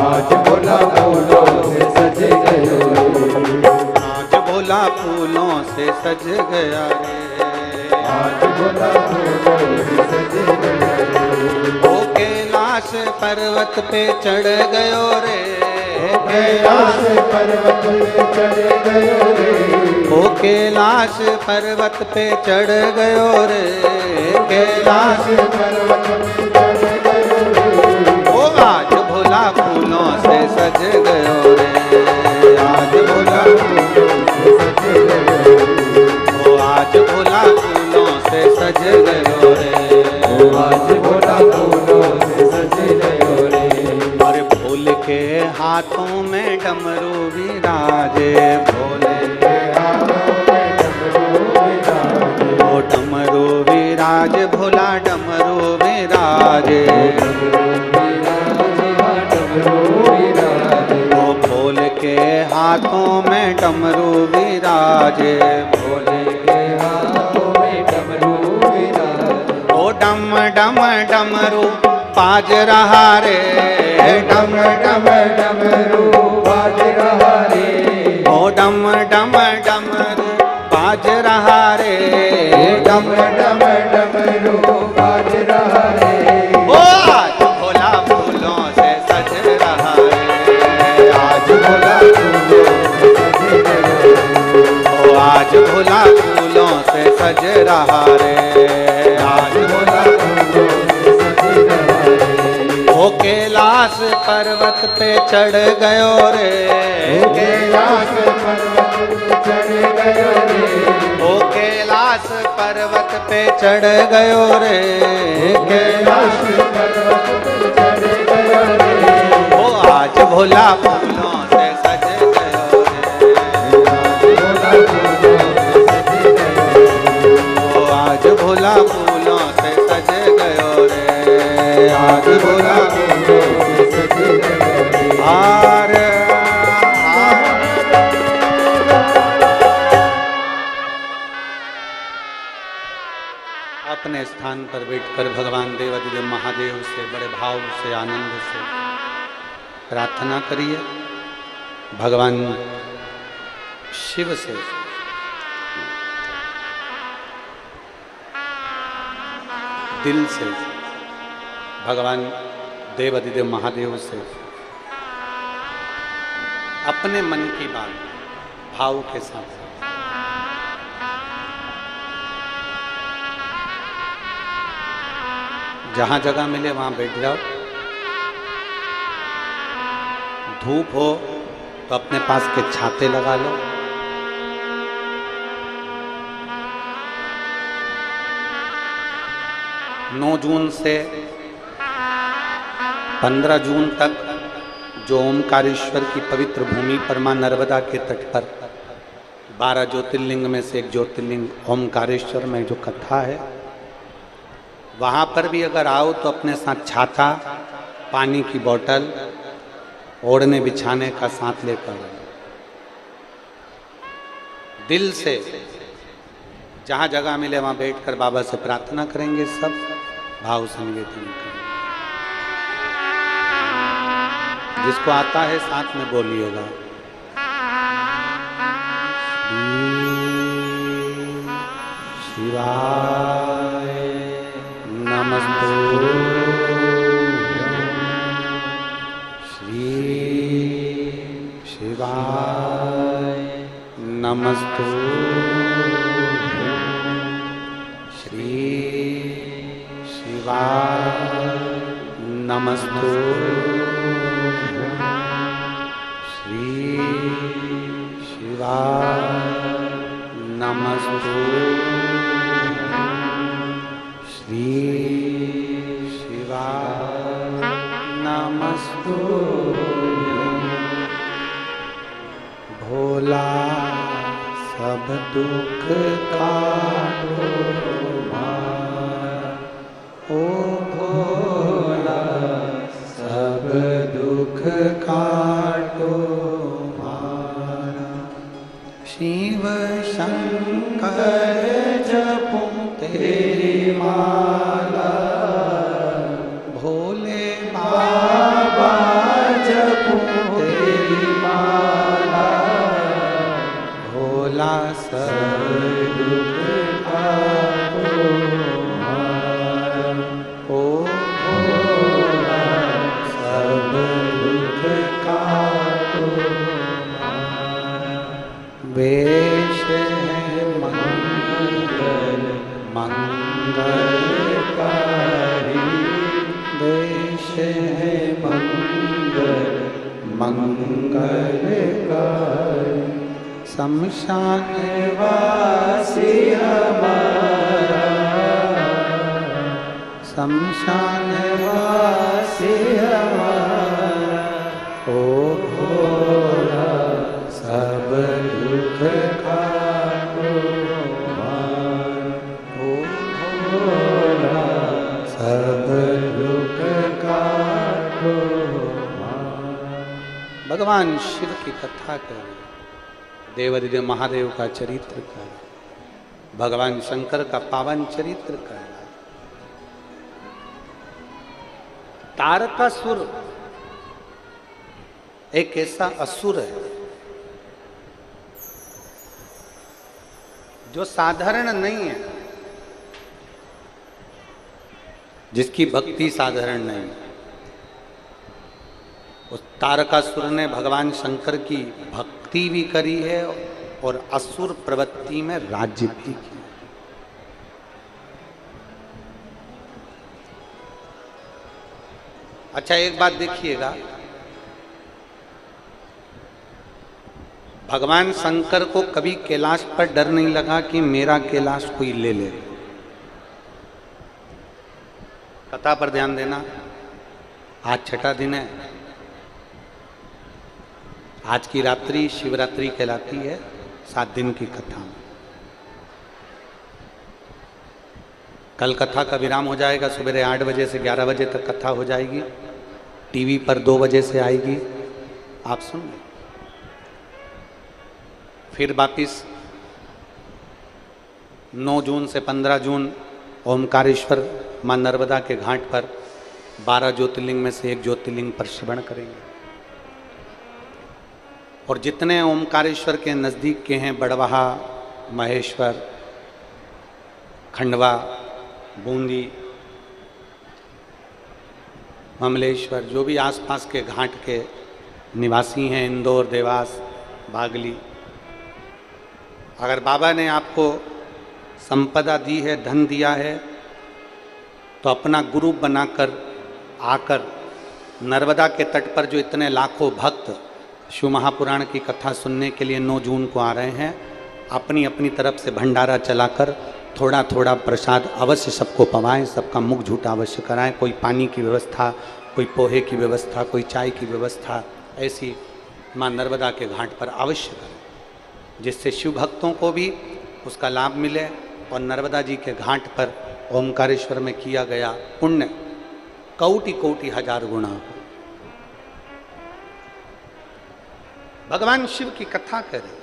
आज भोला फूलों से सज गयो रे, आज भोला फूलों से सज गया रे, आज भोला फूलों से सज गया रे। ओ कैलाश पर्वत पे चढ़ गयो रे, कैलाश पर्वत पे चढ़ गयो रे, ओ कैलाश पर्वत पे चढ़ गयो रे, कैलाश पर्वत पे चढ़ गयो रे। ओ आज भोला फूलों से सज गयो रे, आज भोला फूलों से सज गयो रे, ओ आज भोला फूलों से सज गयो रे, आज भोला फूलों से सज गयो रे। अरे भोले के हाथों में डमरू विराजे, भोले के हाथों में डमरू विराजे, ओ डमरू विराजे, भोला डमरू विराजे, ओ भोले के हाथों में डमरू विराजे, भोले के हाथों में डमरू विराजे, ओ डम डम डमरू बाज रहा रे, डम डम डमरू बाज रहा रे, ओ डम डम डमरू बाज रहा रे, डम डम डमरू बाज रहा रे। ओ आज भोला फूलों से सज रहा रे, आज भोला फूलों से सज गयो रे, ओ आज भोला फूलों सज रहा रे। आज भोला फूलों से सज रहा रे। ओ कैलाश पर्वत पे चढ़ गयो रे। ओ कैलाश पर्वत पे चढ़ गयो रे। ओ कैलाश पर्वत पे चढ़ गयो रे। कैलाश पर्वत पे चढ़ गयो रे। ओ आज भोला फूलों से सज गयो रे। आज भोला फूलों से सज गयो रे। ओ आज भोला फूलों से सज गयो रे। आज भोला फूलों से सज गयो रे। हार अपने स्थान पर बैठकर भगवान देवाधिदेव महादेव से बड़े भाव से आनंद से प्रार्थना करिए। भगवान शिव से दिल से, भगवान देवाधिदेव महादेव से अपने मन की बात भाव के साथ जहां जगह मिले वहां बैठ जाओ। धूप हो तो अपने पास के छाते लगा लो। नौ जून से 15 जून तक जो ओमकारेश्वर की पवित्र भूमि पर मां नर्मदा के तट पर 12 ज्योतिर्लिंग में से एक ज्योतिर्लिंग ओमकारेश्वर में जो कथा है, वहाँ पर भी अगर आओ तो अपने साथ छाता, पानी की बोतल, ओढ़ने बिछाने का साथ लेकर दिल से जहाँ जगह मिले वहाँ बैठकर बाबा से प्रार्थना करेंगे। सब भाव से निवेदन करेंगे। जिसको आता है साथ में बोलिएगा। शिवाय नमस्तुभ्यं। श्री शिवाय नमस्तुभ्यं। श्री शिवाय नमस्तुभ्यं। श्री शिवाय नमस्तुभ्यं। श्री शिवाय नमस्तुभ्यं। भोला सब दुख काटो मारा। ओ भोला सब दुख काटो मारा। शिव शंकर जपूं तेरी माला। भोले बाबा जपूं तेरी माला। भोला सब दुख काटो मारा। ओ भोला सब दुख काटो मारा। वेश है मंगल मंगलकारी। वेश है मंगल मंगलकारी। शमशान वासी हमारा। शमशान वासी हमारा। ओ भोला सब दुख काटो मारा। ओ भोला सब दुख काटो मारा। भगवान शिव की कथा करें, देवाधिदेव महादेव का चरित्र कर, भगवान शंकर का पावन चरित्र कर। तारकासुर एक ऐसा असुर है जो साधारण नहीं है, जिसकी भक्ति साधारण नहीं है। उस तारकासुर ने भगवान शंकर की भक्ति भी करी है और असुर प्रवृत्ति में राज्य भी किया। अच्छा एक बात देखिएगा, भगवान शंकर को कभी कैलाश पर डर नहीं लगा कि मेरा कैलाश कोई ले ले। कथा पर ध्यान देना, आज छठा दिन है, आज की रात्रि शिवरात्रि कहलाती है, 7 दिन की कथा। कल कथा का विराम हो जाएगा, सुबह 8 बजे से 11 बजे तक कथा हो जाएगी, टीवी पर 2 बजे से आएगी, आप सुन लें। फिर वापिस 9 जून से 15 जून ओमकारेश्वर मां नर्मदा के घाट पर 12 ज्योतिर्लिंग में से एक ज्योतिर्लिंग पर श्रवण करेंगे। और जितने ओमकारेश्वर के नज़दीक के हैं, बड़वाहा, महेश्वर, खंडवा, बूंदी, ममलेश्वर, जो भी आसपास के घाट के निवासी हैं, इंदौर, देवास, बागली, अगर बाबा ने आपको संपदा दी है, धन दिया है, तो अपना ग्रुप बनाकर आकर नर्मदा के तट पर जो इतने लाखों भक्त शिव महापुराण की कथा सुनने के लिए 9 जून को आ रहे हैं, अपनी अपनी तरफ से भंडारा चलाकर थोड़ा थोड़ा प्रसाद अवश्य सबको पवाएं, सबका मुख झूठा अवश्य कराएं। कोई पानी की व्यवस्था, कोई पोहे की व्यवस्था, कोई चाय की व्यवस्था ऐसी मां नर्मदा के घाट पर अवश्य करें, जिससे शिव भक्तों को भी उसका लाभ मिले और नर्मदा जी के घाट पर ओमकारेश्वर में किया गया पुण्य कोटि कोटि हजार गुना हो। भगवान शिव की कथा करें।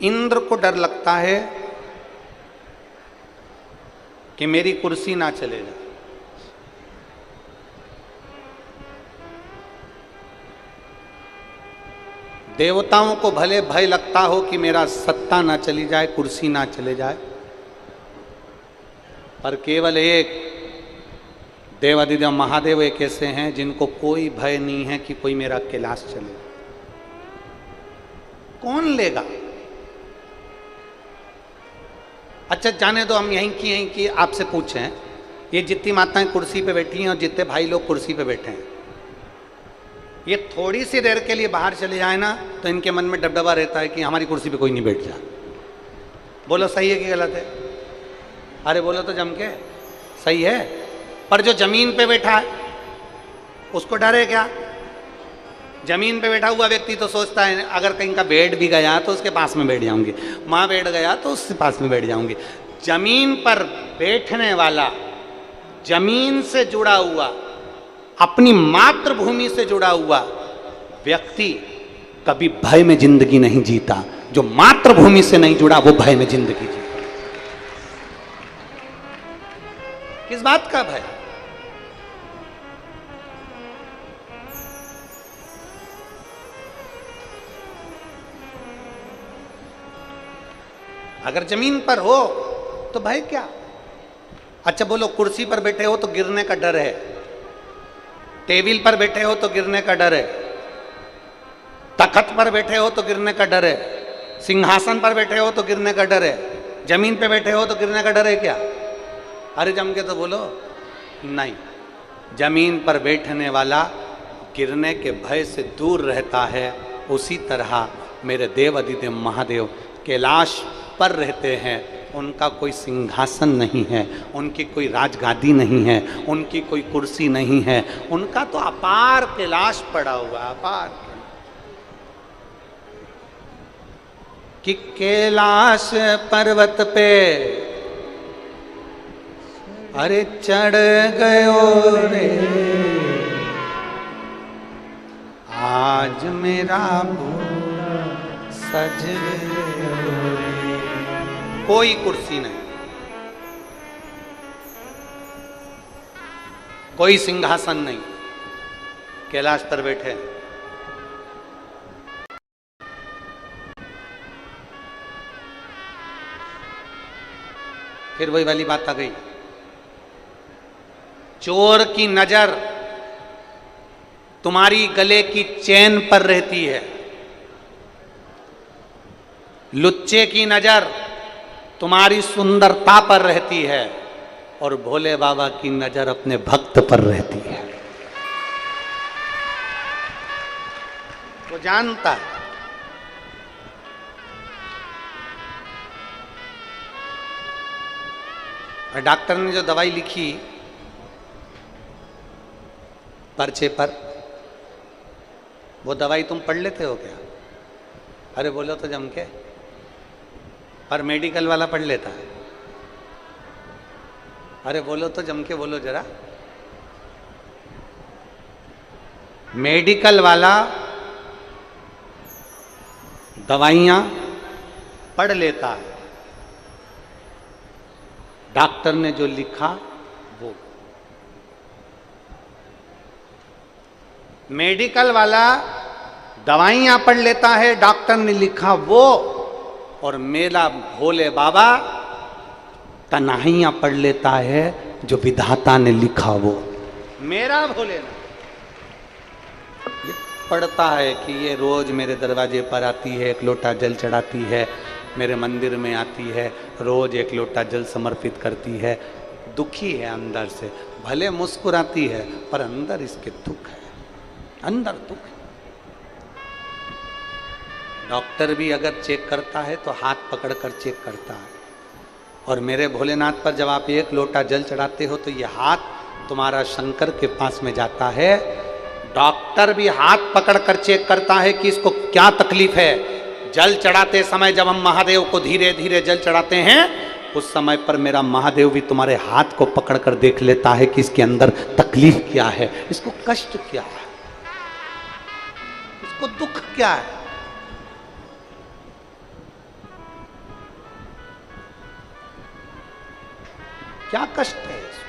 इंद्र को डर लगता है कि मेरी कुर्सी ना चले जाए। देवताओं को भले भय लगता हो कि मेरा सत्ता ना चली जाए, कुर्सी ना चले जाए, पर केवल एक देवादिदेव महादेव एक ऐसे हैं जिनको कोई भय नहीं है कि कोई मेरा कैलाश चले। कौन लेगा? अच्छा जाने दो, हम यहीं की आपसे पूछें, ये जितनी माताएं कुर्सी पे बैठी हैं और जितने भाई लोग कुर्सी पे बैठे हैं, ये थोड़ी सी देर के लिए बाहर चले जाए ना तो इनके मन में डबडबा रहता है कि हमारी कुर्सी पे कोई नहीं बैठ जा। बोलो सही है कि गलत है? अरे बोलो तो जम के, सही है। पर जो जमीन पे बैठा है उसको डर है क्या? जमीन पे बैठा हुआ व्यक्ति तो सोचता है अगर कहीं का बेड भी गया तो उसके पास में बैठ जाऊंगी, माँ बैठ गया तो उसके पास में बैठ जाऊंगी। जमीन पर बैठने वाला, जमीन से जुड़ा हुआ, अपनी मातृभूमि से जुड़ा हुआ व्यक्ति कभी भय में जिंदगी नहीं जीता। जो मातृभूमि से नहीं जुड़ा वो भय में जिंदगी जीता। किस बात का भय? अगर जमीन पर हो तो भय क्या? अच्छा बोलो, कुर्सी पर बैठे हो तो गिरने का डर है, टेबल पर बैठे हो तो गिरने का डर है, तख्त पर बैठे हो तो गिरने का डर है, सिंहासन पर बैठे हो तो गिरने का डर है, जमीन पे बैठे हो तो गिरने का डर है क्या? अरे जम के तो बोलो। नहीं, जमीन पर बैठने वाला गिरने के भय से दूर रहता है। उसी तरह मेरे देव अधिदेव महादेव कैलाश पर रहते हैं। उनका कोई सिंहासन नहीं है, उनकी कोई राजगादी नहीं है, उनकी कोई कुर्सी नहीं है, उनका तो अपार कैलाश पड़ा हुआ, अपार। कि कैलाश पर्वत पे अरे चढ़ गयो रे आज मेरा भोला सज गयो रे। कोई कुर्सी नहीं, कोई सिंहासन नहीं, कैलाश पर बैठे। फिर वही वाली बात आ गई, चोर की नजर तुम्हारी गले की चेन पर रहती है, लुच्चे की नजर तुम्हारी सुंदरता पर रहती है और भोले बाबा की नजर अपने भक्त पर रहती है। वो जानता है। और डॉक्टर ने जो दवाई लिखी पर्चे पर, वो दवाई तुम पढ़ लेते हो क्या? अरे बोलो तो जम के। पर मेडिकल वाला पढ़ लेता है। अरे बोलो तो जम के, बोलो जरा। मेडिकल वाला दवाइयां पढ़ लेता है, डॉक्टर ने जो लिखा वो। मेडिकल वाला दवाइयां पढ़ लेता है, डॉक्टर ने लिखा वो, और मेरा भोले बाबा तन्हाइयां पढ़ लेता है, जो विधाता ने लिखा वो। मेरा भोलेनाथ ये पढ़ता है कि ये रोज मेरे दरवाजे पर आती है, एक लोटा जल चढ़ाती है, मेरे मंदिर में आती है, रोज एक लोटा जल समर्पित करती है, दुखी है अंदर से, भले मुस्कुराती है पर अंदर इसके दुख है, अंदर दुख है। डॉक्टर भी अगर चेक करता है तो हाथ पकड़कर चेक करता है, और मेरे भोलेनाथ पर जब आप एक लोटा जल चढ़ाते हो तो ये हाथ तुम्हारा शंकर के पास में जाता है। डॉक्टर भी हाथ पकड़कर चेक करता है कि इसको क्या तकलीफ है। जल चढ़ाते समय जब हम महादेव को धीरे धीरे जल चढ़ाते हैं, उस समय पर मेरा महादेव भी तुम्हारे हाथ को पकड़कर देख लेता है कि इसके अंदर तकलीफ क्या है, इसको कष्ट क्या है, इसको दुख क्या है। क्या कष्ट है इसको?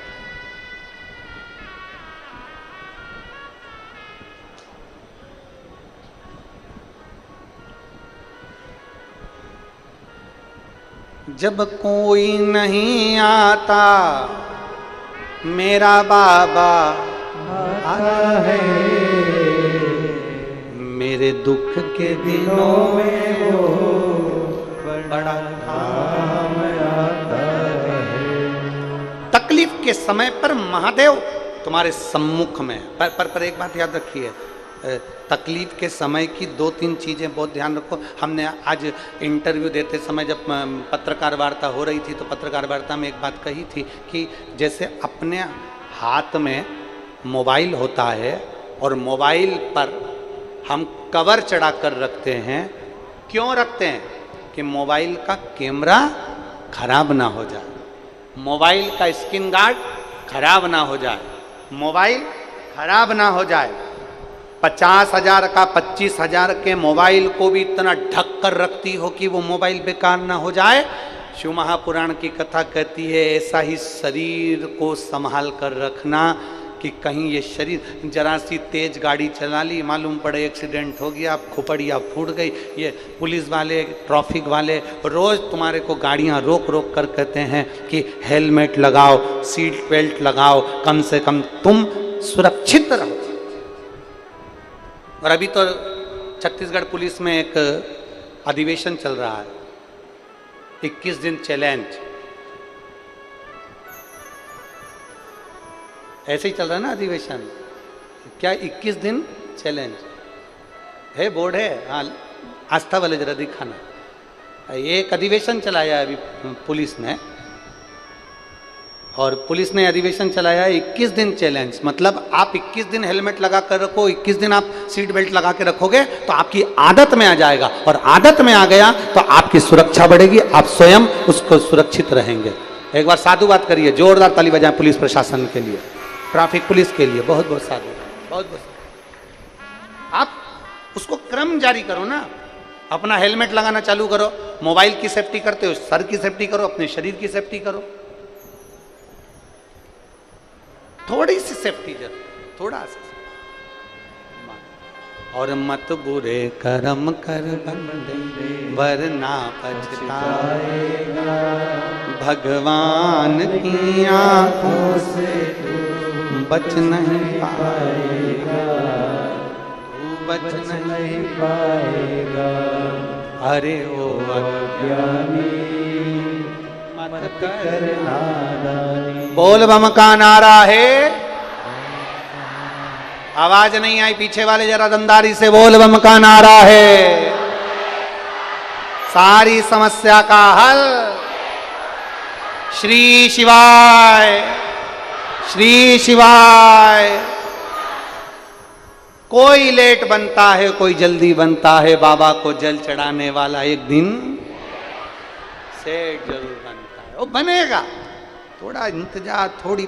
जब कोई नहीं आता मेरा बाबा आता है, मेरे दुख के दिनों में वो बड़ा काम आता है। तकलीफ के समय पर महादेव तुम्हारे सम्मुख में। पर एक बात याद रखिए, तकलीफ के समय की 2-3 चीज़ें बहुत ध्यान रखो। हमने आज इंटरव्यू देते समय जब पत्रकार वार्ता हो रही थी तो पत्रकार वार्ता में एक बात कही थी कि जैसे अपने हाथ में मोबाइल होता है और मोबाइल पर हम कवर चढ़ा कर रखते हैं, क्यों रखते हैं? कि मोबाइल का कैमरा खराब ना हो जाए, मोबाइल का स्क्रीन गार्ड खराब ना हो जाए, मोबाइल खराब ना हो जाए। 50,000 का 25,000 के मोबाइल को भी इतना ढक कर रखती हो कि वो मोबाइल बेकार ना हो जाए। शिव महापुराण की कथा कहती है ऐसा ही शरीर को संभाल कर रखना कि कहीं ये शरीर, जरा सी तेज गाड़ी चला ली, मालूम पड़े एक्सीडेंट हो गया, खोपड़ियाँ फूट गई। ये पुलिस वाले, ट्रैफिक वाले रोज़ तुम्हारे को गाड़ियाँ रोक रोक कर कहते हैं कि हेलमेट लगाओ, सीट बेल्ट लगाओ, कम से कम तुम सुरक्षित रहो। और अभी तो छत्तीसगढ़ पुलिस में एक अधिवेशन चल रहा है, 21 दिन चैलेंज, ऐसे ही चल रहा है ना अधिवेशन। क्या 21 दिन चैलेंज है? बोर्ड है, हाँ, आस्था वाले जरा दिखाना। एक अधिवेशन चलाया अभी पुलिस ने, और पुलिस ने अधिवेशन चलाया 21 दिन चैलेंज। मतलब आप 21 दिन हेलमेट लगा कर रखो, 21 दिन आप सीट बेल्ट लगा के रखोगे तो आपकी आदत में आ जाएगा, और आदत में आ गया तो आपकी सुरक्षा बढ़ेगी, आप स्वयं उसको सुरक्षित रहेंगे। एक बार साधुवाद करिए, जोरदार ताली बजाएं पुलिस प्रशासन के लिए, ट्रैफिक पुलिस के लिए। बहुत बहुत साधु, बहुत बहुत। आप उसको क्रम जारी करो ना, अपना हेलमेट लगाना चालू करो, मोबाइल की सेफ्टी करते हो, सर की सेफ्टी करो, अपने शरीर की सेफ्टी करो। थोड़ी सी सेफ्टी जरूर, थोड़ा सा। और मत बुरे कर्म कर बंदे वरना पछताएगा, भगवान की आंखों से बच नहीं पाएगा, तू बच नहीं पाएगा। अरे ओ अज्ञानी मत कर नादानी। बोल बम का नारा है। आवाज नहीं आई पीछे वाले, जरा दमदारी से बोल बम का नारा है। सारी समस्या का हल श्री शिवाय, श्री शिवाय। कोई लेट बनता है, कोई जल्दी बनता है, बाबा को जल चढ़ाने वाला एक दिन सेठ जरूर बनता है। वो बनेगा, थोड़ा इंतजार, थोड़ी